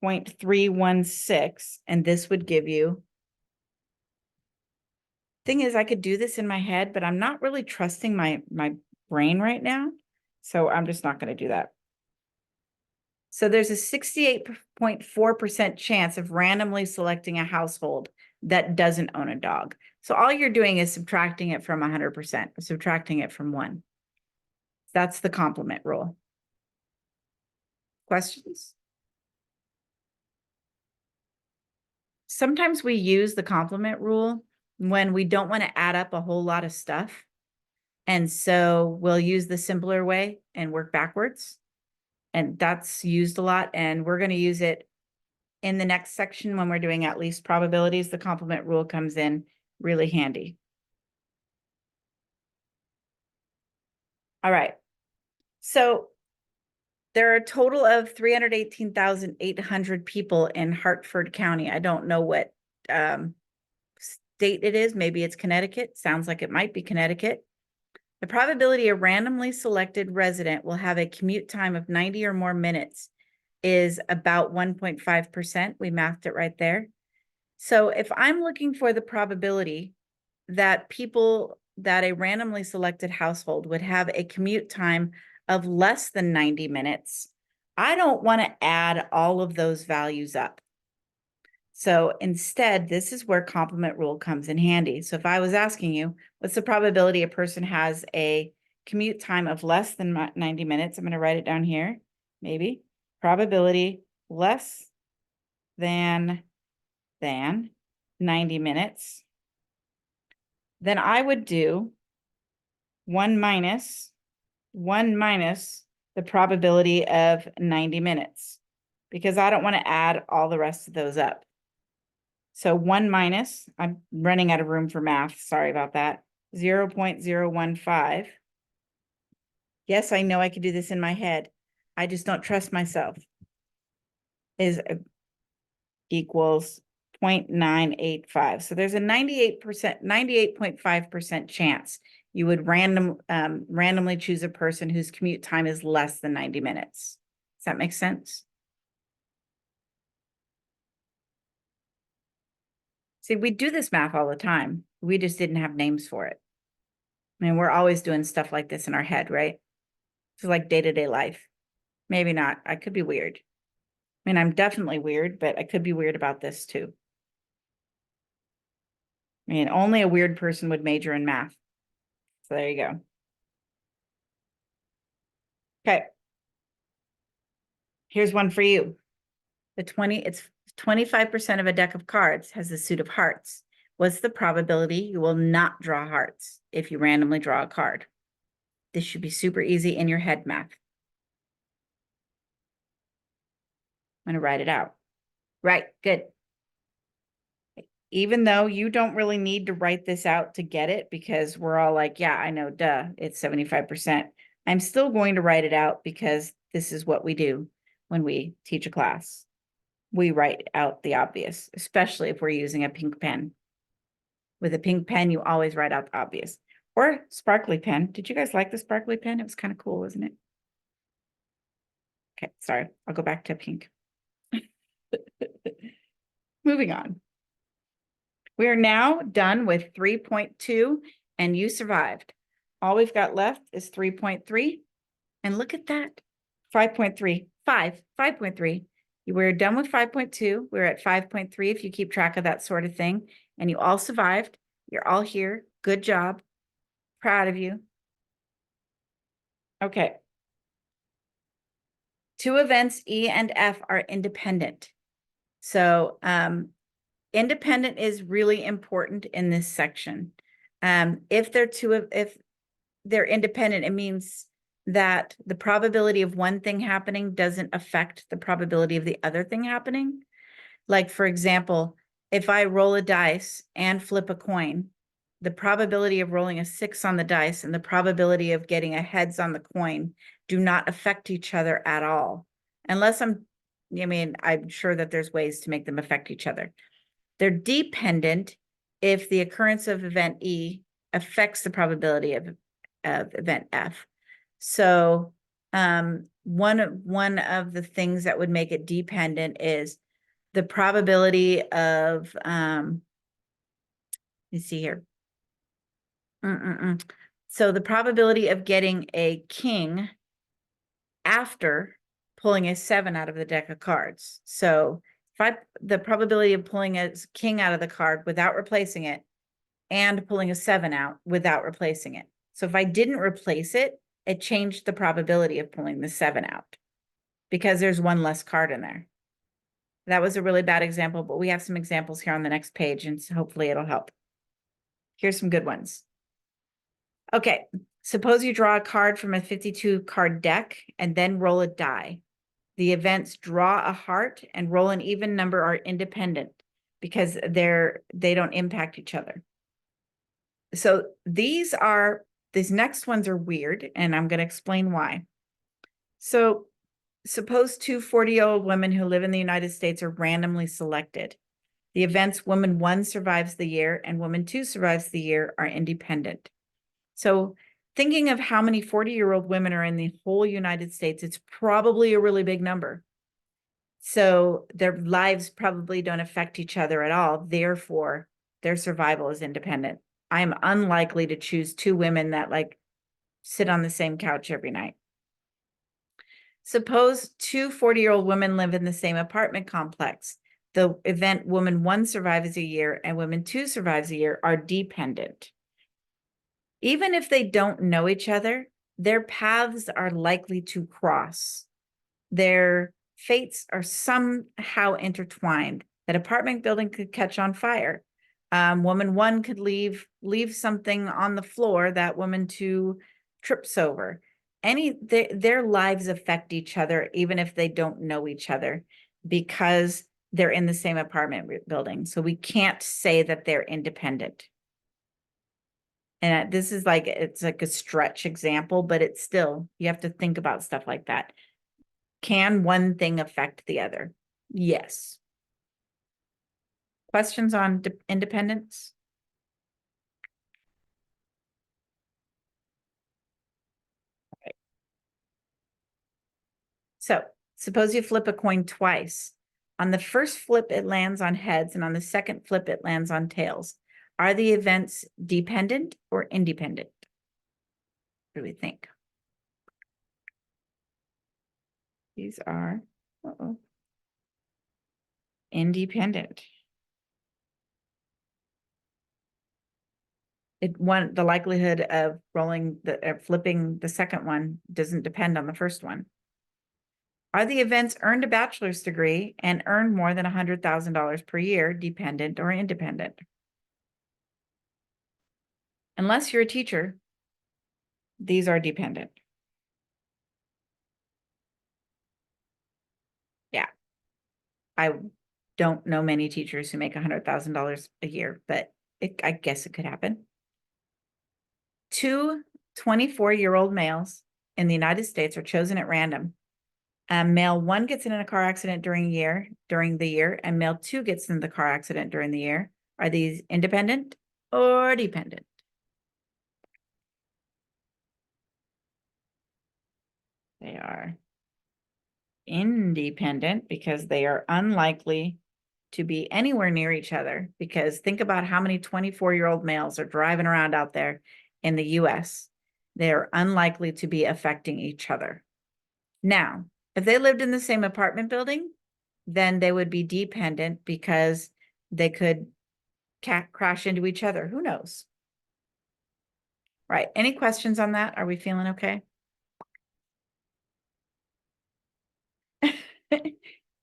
0.316, and this would give you. Thing is, I could do this in my head, but I'm not really trusting my brain right now. So I'm just not going to do that. So there's a 68.4% chance of randomly selecting a household that doesn't own a dog. So all you're doing is subtracting it from 100%, subtracting it from 1. That's the complement rule. Questions? Sometimes we use the complement rule when we don't want to add up a whole lot of stuff. And so we'll use the simpler way and work backwards. And that's used a lot. And we're going to use it in the next section when we're doing at least probabilities. The complement rule comes in really handy. All right. So there are a total of 318,800 people in Hartford County. I don't know what state it is. Maybe it's Connecticut. Sounds like it might be Connecticut. The probability a randomly selected resident will have a commute time of 90 or more minutes is about 1.5%. We mathed it right there. So if I'm looking for the probability that a randomly selected household would have a commute time of less than 90 minutes, I don't want to add all of those values up. So instead, this is where complement rule comes in handy. So if I was asking you, what's the probability a person has a commute time of less than 90 minutes? I'm going to write it down here, maybe. Probability less than 90 minutes. Then I would do 1 minus the probability of 90 minutes, because I don't want to add all the rest of those up. So 1 minus, I'm running out of room for math. Sorry about that. 0.015. Yes, I know I could do this in my head. I just don't trust myself. Is equals 0.985. So there's a 98.5% chance you would randomly choose a person whose commute time is less than 90 minutes. Does that make sense? See, we do this math all the time. We just didn't have names for it. I mean, we're always doing stuff like this in our head, right? It's like day-to-day life. Maybe not. I could be weird. I mean, I'm definitely weird, but I could be weird about this too. I mean, only a weird person would major in math. So there you go. Okay. Here's one for you. It's 25% of a deck of cards has a suit of hearts. What's the probability you will not draw hearts if you randomly draw a card? This should be super easy in your head math. I'm going to write it out. Right, good. Even though you don't really need to write this out to get it, because we're all like, yeah, I know, duh, it's 75%. I'm still going to write it out because this is what we do when we teach a class. We write out the obvious, especially if we're using a pink pen. With a pink pen, you always write out the obvious. Or sparkly pen. Did you guys like the sparkly pen? It was kind of cool, wasn't it? Okay, sorry. I'll go back to pink. Moving on. We are now done with 3.2, and you survived. All we've got left is 3.3. And look at that. 5.3. 5.3. We're done with 5.2. We're at 5.3 if you keep track of that sort of thing. And you all survived. You're all here. Good job. Proud of you. Okay. 2 events, E and F, are independent. So independent is really important in this section. If they're independent, it means that the probability of one thing happening doesn't affect the probability of the other thing happening. Like, for example, if I roll a dice and flip a coin, the probability of rolling a 6 on the dice and the probability of getting a heads on the coin do not affect each other at all. Unless I'm sure that there's ways to make them affect each other. They're dependent if the occurrence of event E affects the probability of event F. So one of the things that would make it dependent is the probability of, let's see here. So the probability of getting a king after pulling a 7 out of the deck of cards. So the probability of pulling a king out of the card without replacing it and pulling a 7 out without replacing it. So if I didn't replace it, it changed the probability of pulling the 7 out because there's one less card in there. That was a really bad example, but we have some examples here on the next page, and so hopefully it'll help. Here's some good ones. Okay, suppose you draw a card from a 52 card deck and then roll a die. The events draw a heart and roll an even number are independent because they don't impact each other. So these next ones are weird, and I'm going to explain why. So suppose two 40-year-old women who live in the United States are randomly selected. The events woman 1 survives the year and woman 2 survives the year are independent. So thinking of how many 40-year-old women are in the whole United States, it's probably a really big number. So their lives probably don't affect each other at all. Therefore, their survival is independent. I'm unlikely to choose 2 women that like sit on the same couch every night. Suppose 2 40-year-old women live in the same apartment complex. The event woman 1 survives a year and woman 2 survives a year are dependent. Even if they don't know each other, their paths are likely to cross. Their fates are somehow intertwined. That apartment building could catch on fire. Woman 1 could leave something on the floor that woman 2 trips over. Their lives affect each other, even if they don't know each other, because they're in the same apartment building. So we can't say that they're independent. And this is it's like a stretch example, but it's still, you have to think about stuff like that. Can one thing affect the other? Yes. Questions on independence? Okay. So suppose you flip a coin twice. On the first flip, it lands on heads, and on the second flip, it lands on tails. Are the events dependent or independent? What do we think? These are independent. The likelihood of flipping the second one doesn't depend on the first one. Are the events earned a bachelor's degree and earned more than $100,000 per year dependent or independent? Unless you're a teacher, these are dependent. Yeah. I don't know many teachers who make $100,000 a year, but I guess it could happen. 2 24-year-old males in the United States are chosen at random. Male 1 gets in a car accident during the year, and male 2 gets in the car accident during the year. Are these independent or dependent? They are independent because they are unlikely to be anywhere near each other, because think about how many 24-year-old males are driving around out there in the US. They're unlikely to be affecting each other. Now, if they lived in the same apartment building, then they would be dependent because they could crash into each other. Who knows? Right. Any questions on that? Are we feeling okay?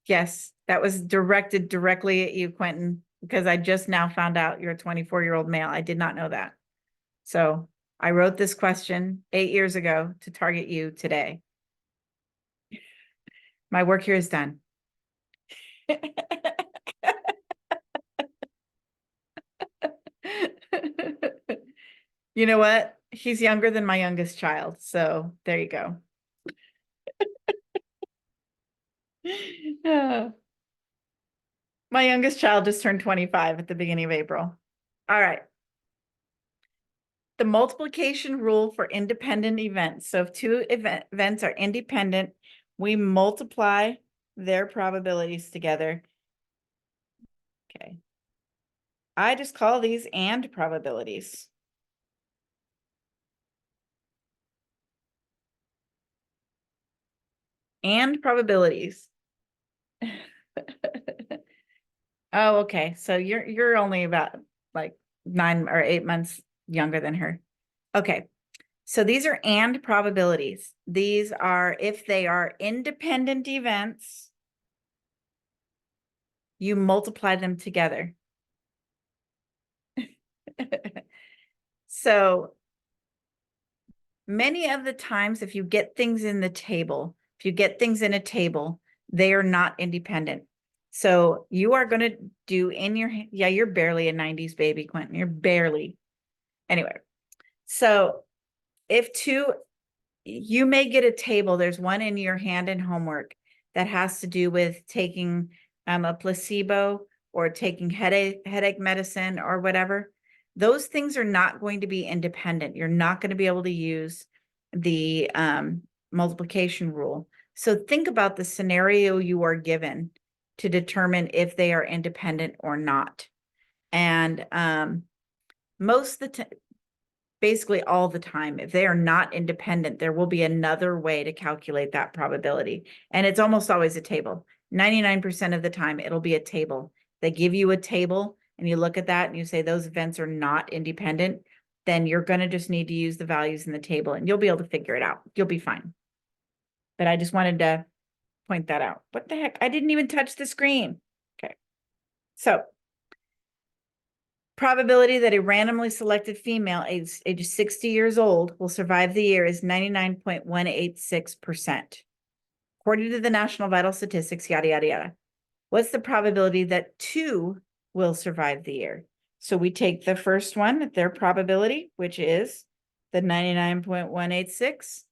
Yes, that was directed directly at you, Quentin, because I just now found out you're a 24-year-old male. I did not know that. So I wrote this question 8 years ago to target you today. My work here is done. You know what? He's younger than my youngest child, so there you go. My youngest child just turned 25 at the beginning of April. All right. The multiplication rule for independent events. So if two events are independent, we multiply their probabilities together. Okay. I just call these and probabilities. And probabilities. Oh, okay. So you're only about like 9 or 8 months younger than her. Okay. So these are and probabilities. These are if they are independent events, you multiply them together. So many of the times, if you get things in the table, if you get things in a table, they are not independent. So you are going to do in your, yeah, you're barely a 90s baby, Quentin. You're barely. Anyway, so if two, you may get a table, there's one in your hand in homework that has to do with taking a placebo or taking headache medicine or whatever. Those things are not going to be independent. You're not going to be able to use the multiplication rule. So think about the scenario you are given to determine if they are independent or not. And most of the time, basically all the time, if they are not independent, there will be another way to calculate that probability. And it's almost always a table. 99% of the time, it'll be a table. They give you a table and you look at that and you say those events are not independent, then you're going to just need to use the values in the table and you'll be able to figure it out. You'll be fine. But I just wanted to point that out. What the heck? I didn't even touch the screen. Okay. So probability that a randomly selected female age 60 years old will survive the year is 99.186%. According to the National Vital Statistics, yada, yada, yada. What's the probability that 2 will survive the year? So we take the first one, their probability, which is the 99.186,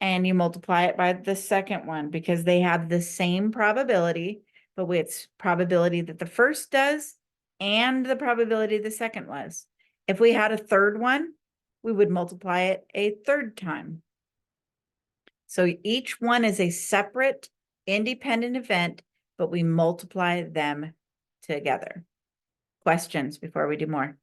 and you multiply it by the second one because they have the same probability, but it's probability that the first does and the probability the second was. If we had a third one, we would multiply it a third time. So each one is a separate independent event, but we multiply them together. Questions before we do more?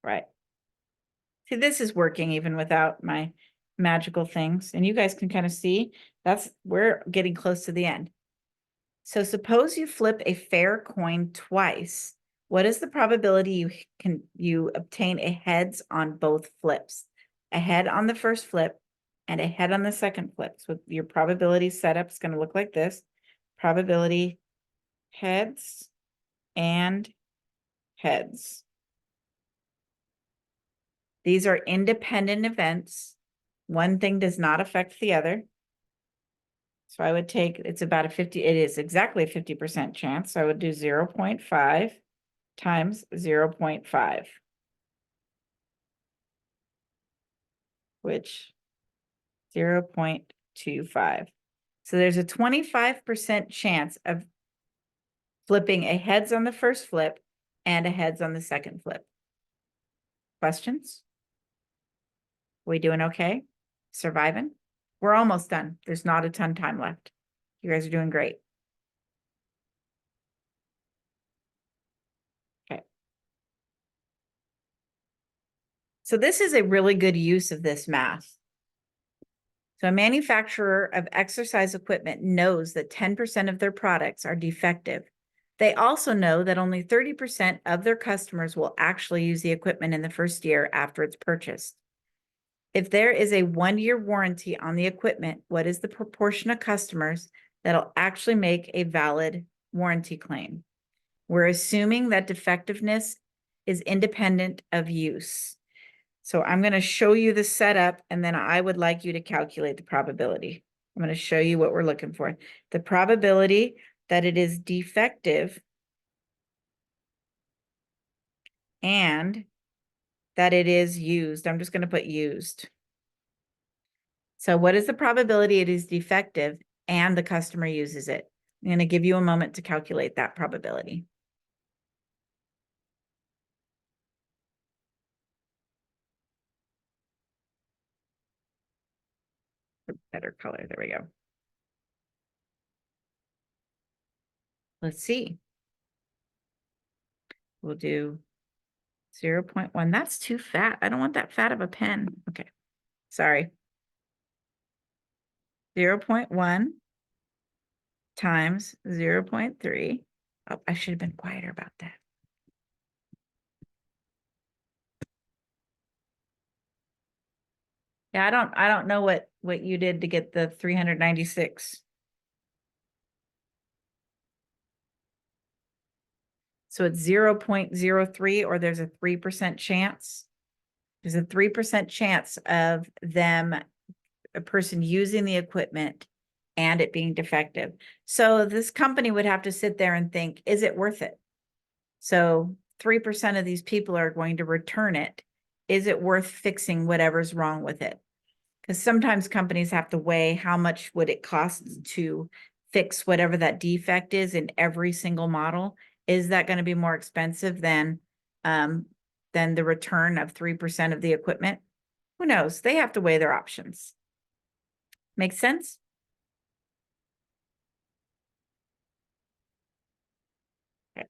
Right. See, this is working even without my magical things. And you guys can kind of see we're getting close to the end. So suppose you flip a fair coin twice. What is the probability you obtain a heads on both flips? A head on the first flip and a head on the second flip. So your probability setup is going to look like this. Probability heads and heads. These are independent events. One thing does not affect the other. So I would take, it's about it is exactly a 50% chance. So I would do 0.5 times 0.5, which 0.25. So there's a 25% chance of flipping a heads on the first flip and a heads on the second flip. Questions? We doing okay? Surviving? We're almost done. There's not a ton time left. You guys are doing great. Okay. So this is a really good use of this math. So a manufacturer of exercise equipment knows that 10% of their products are defective. They also know that only 30% of their customers will actually use the equipment in the first year after it's purchased. If there is a 1-year warranty on the equipment, what is the proportion of customers that'll actually make a valid warranty claim. We're assuming that defectiveness is independent of use. So I'm going to show you the setup, and then I would like you to calculate the probability. I'm going to show you what we're looking for. The probability that it is defective and that it is used. I'm just going to put used. So what is the probability it is defective and the customer uses it? I'm going to give you a moment to calculate that probability. Better color. There we go. Let's see. We'll do 0.1. That's too fat. I don't want that fat of a pen. Okay. Sorry. 0.1 times 0.3. Oh, I should have been quieter about that. Yeah, I don't know what you did to get the 396. So it's 0.03, or there's a 3% chance. There's a 3% chance of them, a person using the equipment and it being defective. So this company would have to sit there and think, is it worth it? So 3% of these people are going to return it. Is it worth fixing whatever's wrong with it? Because sometimes companies have to weigh how much would it cost to fix whatever that defect is in every single model. Is that going to be more expensive than the return of 3% of the equipment? Who knows? They have to weigh their options. Make sense? Okay.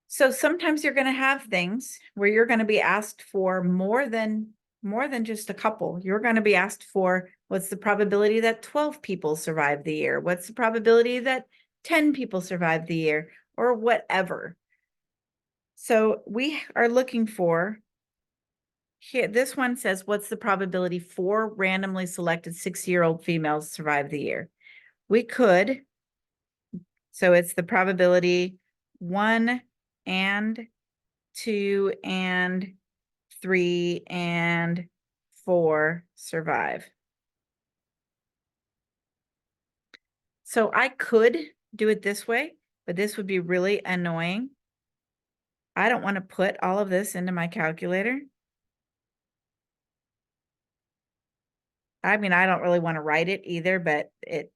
So sometimes you're going to have things where you're going to be asked for more than just a couple. You're going to be asked for, what's the probability that 12 people survive the year? What's the probability that 10 people survive the year, or whatever? So we are looking for here. This one says, what's the probability 4 randomly selected 6-year-old females survive the year? We could, so it's the probability 1 and 2 and 3 and 4 survive. So I could do it this way, but this would be really annoying. I don't want to put all of this into my calculator. I mean, I don't really want to write it either, but it's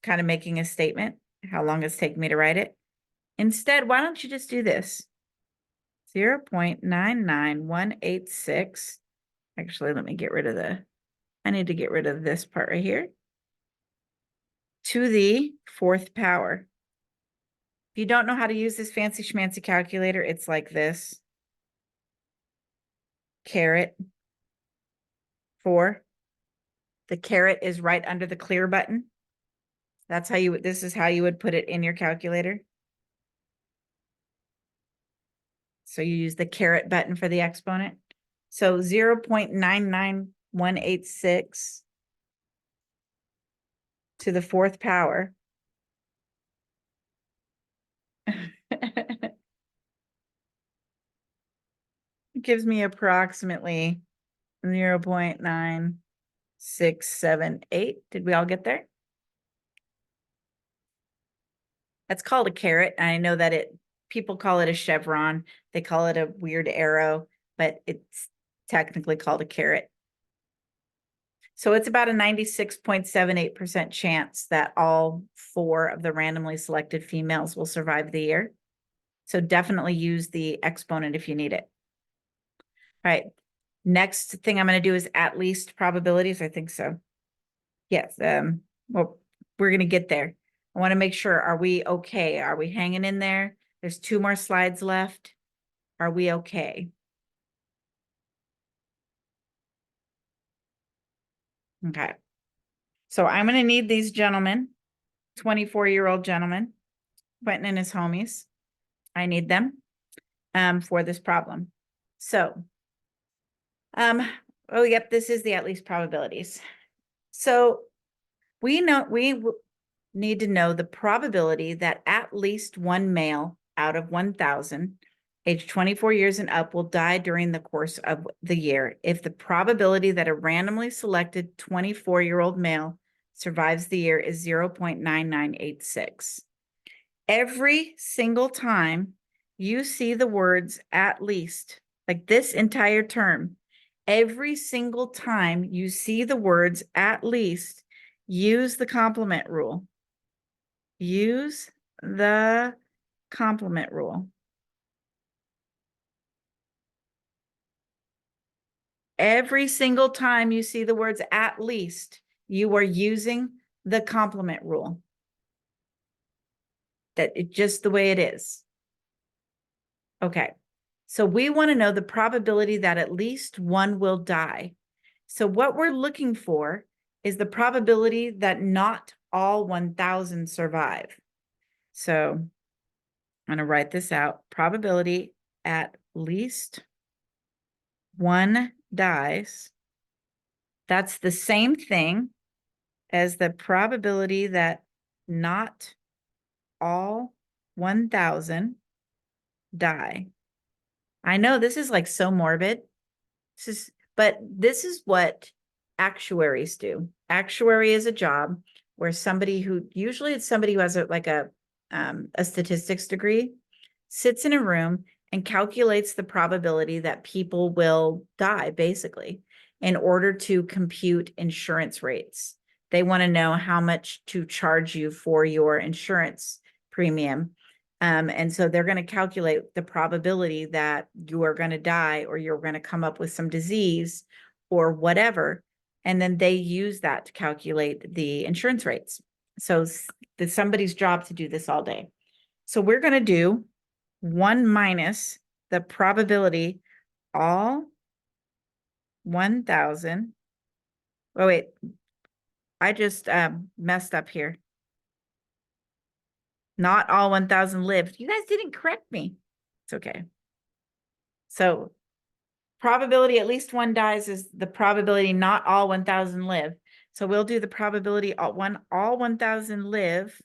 kind of making a statement, how long it's taking me to write it. Instead, why don't you just do this? 0.99186. Actually, let me get rid of I need to get rid of this part right here. To the 4th power. If you don't know how to use this fancy schmancy calculator, it's like this. Caret 4. The caret is right under the clear button. That's how this is how you would put it in your calculator. So you use the caret button for the exponent. So 0.99186 to the 4th power. It gives me approximately 0.9678. Did we all get there? That's called a caret. I know that people call it a chevron. They call it a weird arrow, but it's technically called a caret. So it's about a 96.78% chance that all 4 of the randomly selected females will survive the year. So definitely use the exponent if you need it. All right. Next thing I'm going to do is at least probabilities. I think so. Yes. Well, we're going to get there. I want to make sure, are we okay? Are we hanging in there? There's 2 more slides left. Are we okay? Okay. So I'm going to need these gentlemen, 24-year-old gentlemen, Quentin and his homies. I need them for this problem. So Oh, yep, this is the at least probabilities. So we need to know the probability that at least one male out of 1,000 age 24 years and up will die during the course of the year if the probability that a randomly selected 24-year-old male survives the year is 0.9986. Every single time you see the words at least, like this entire term, every single time you see the words at least, use the complement rule. Use the complement rule. Every single time you see the words at least, you are using the complement rule. That it's just the way it is. Okay, so we want to know the probability that at least one will die. So what we're looking for is the probability that not all 1,000 survive. So I'm going to write this out. Probability at least one dies. That's the same thing as the probability that not all 1,000 die. I know this is like so morbid. But this is what actuaries do. Actuary is a job where somebody who, usually it's somebody who has a statistics degree, sits in a room and calculates the probability that people will die, basically, in order to compute insurance rates. They want to know how much to charge you for your insurance premium. And so they're going to calculate the probability that you are going to die or you're going to come up with some disease or whatever. And then they use that to calculate the insurance rates. So it's somebody's job to do this all day. So we're going to do 1 minus the probability all 1,000. Oh, wait. I just messed up here. Not all 1,000 lived. You guys didn't correct me. It's okay. So probability at least one dies is the probability not all 1,000 live. So we'll do the probability all 1,000 live.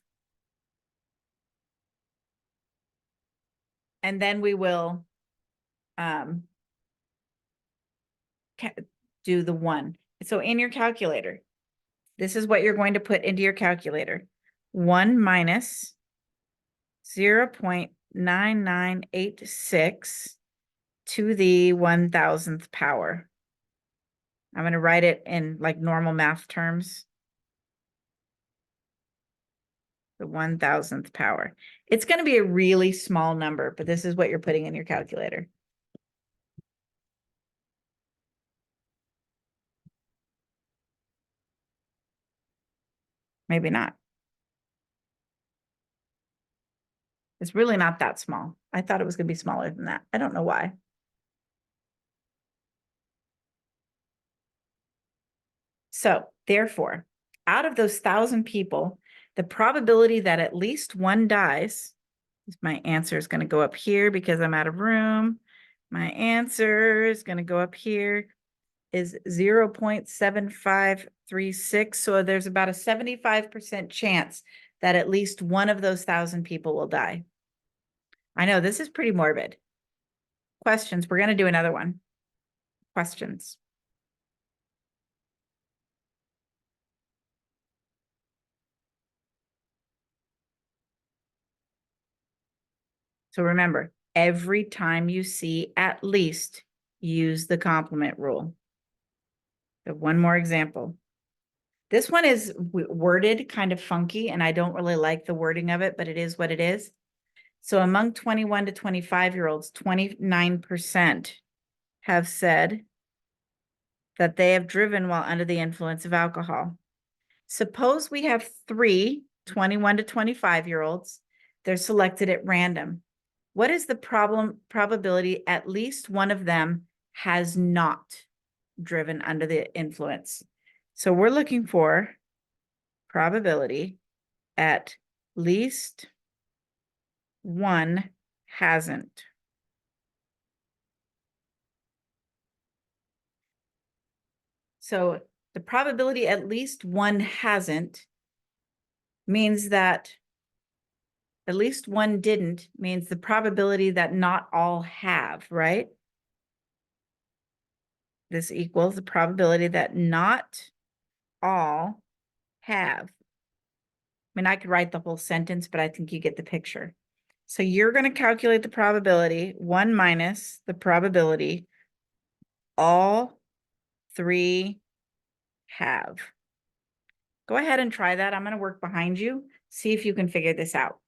And then we will do the 1. So in your calculator, this is what you're going to put into your calculator. 1 minus 0.9986 to the 1,000th power. I'm going to write it in like normal math terms. The 1,000th power. It's going to be a really small number, but this is what you're putting in your calculator. Maybe not. It's really not that small. I thought it was going to be smaller than that. I don't know why. So therefore, out of those 1,000 people, the probability that at least one dies, my answer is going to go up here because I'm out of room. My answer is going to go up here is 0.7536. So there's about a 75% chance that at least one of those 1,000 people will die. I know this is pretty morbid. Questions? We're going to do another one. Questions? So remember, every time you see at least, use the complement rule. So one more example. This one is worded kind of funky, and I don't really like the wording of it, but it is what it is. So among 21 to 25-year-olds, 29% have said that they have driven while under the influence of alcohol. Suppose we have 3 21 to 25-year-olds. They're selected at random. What is the probability at least one of them has not driven under the influence? So we're looking for probability at least one hasn't. So the probability at least one hasn't means that at least one didn't means the probability that not all have, right? This equals the probability that not all have. I mean, I could write the whole sentence, but I think you get the picture. So you're going to calculate the probability, 1 minus the probability all 3 have. Go ahead and try that. I'm going to work behind you. See if you can figure this out.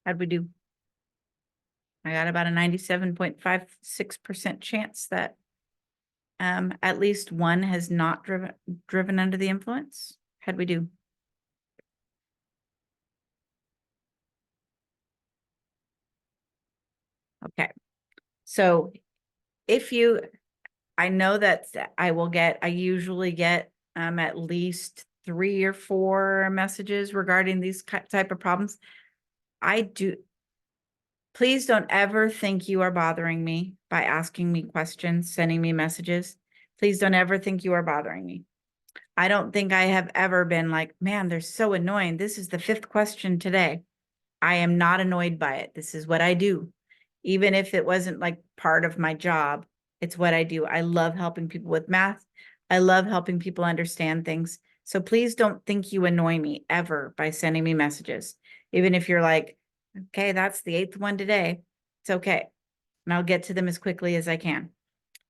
How'd we do? I got about a 97.56% chance that at least one has not driven under the influence. How'd we do? Okay. So if you, I know that I usually get at least 3 or 4 messages regarding these type of problems. Please don't ever think you are bothering me by asking me questions, sending me messages. Please don't ever think you are bothering me. I don't think I have ever been like, man, they're so annoying. This is the 5th question today. I am not annoyed by it. This is what I do. Even if it wasn't like part of my job, it's what I do. I love helping people with math. I love helping people understand things. So please don't think you annoy me ever by sending me messages. Even if you're like, okay, that's the 8th one today. It's okay. And I'll get to them as quickly as I can.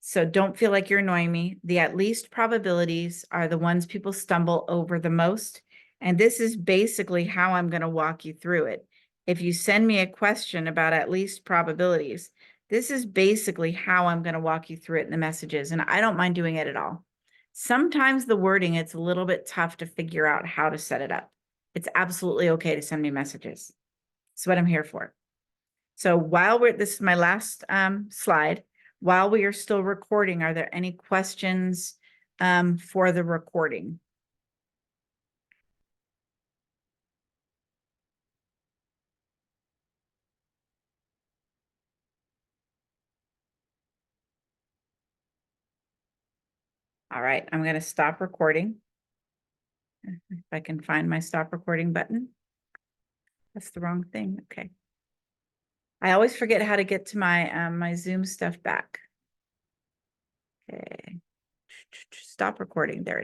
So don't feel like you're annoying me. The at least probabilities are the ones people stumble over the most. And this is basically how I'm going to walk you through it. If you send me a question about at least probabilities, this is basically how I'm going to walk you through it in the messages. And I don't mind doing it at all. Sometimes the wording, it's a little bit tough to figure out how to set it up. It's absolutely okay to send me messages. It's what I'm here for. So while this is my last slide, while we are still recording, are there any questions for the recording? All right, I'm going to stop recording. If I can find my stop recording button. That's the wrong thing. Okay. I always forget how to get to my my Zoom stuff back. Okay. Stop recording. There it is.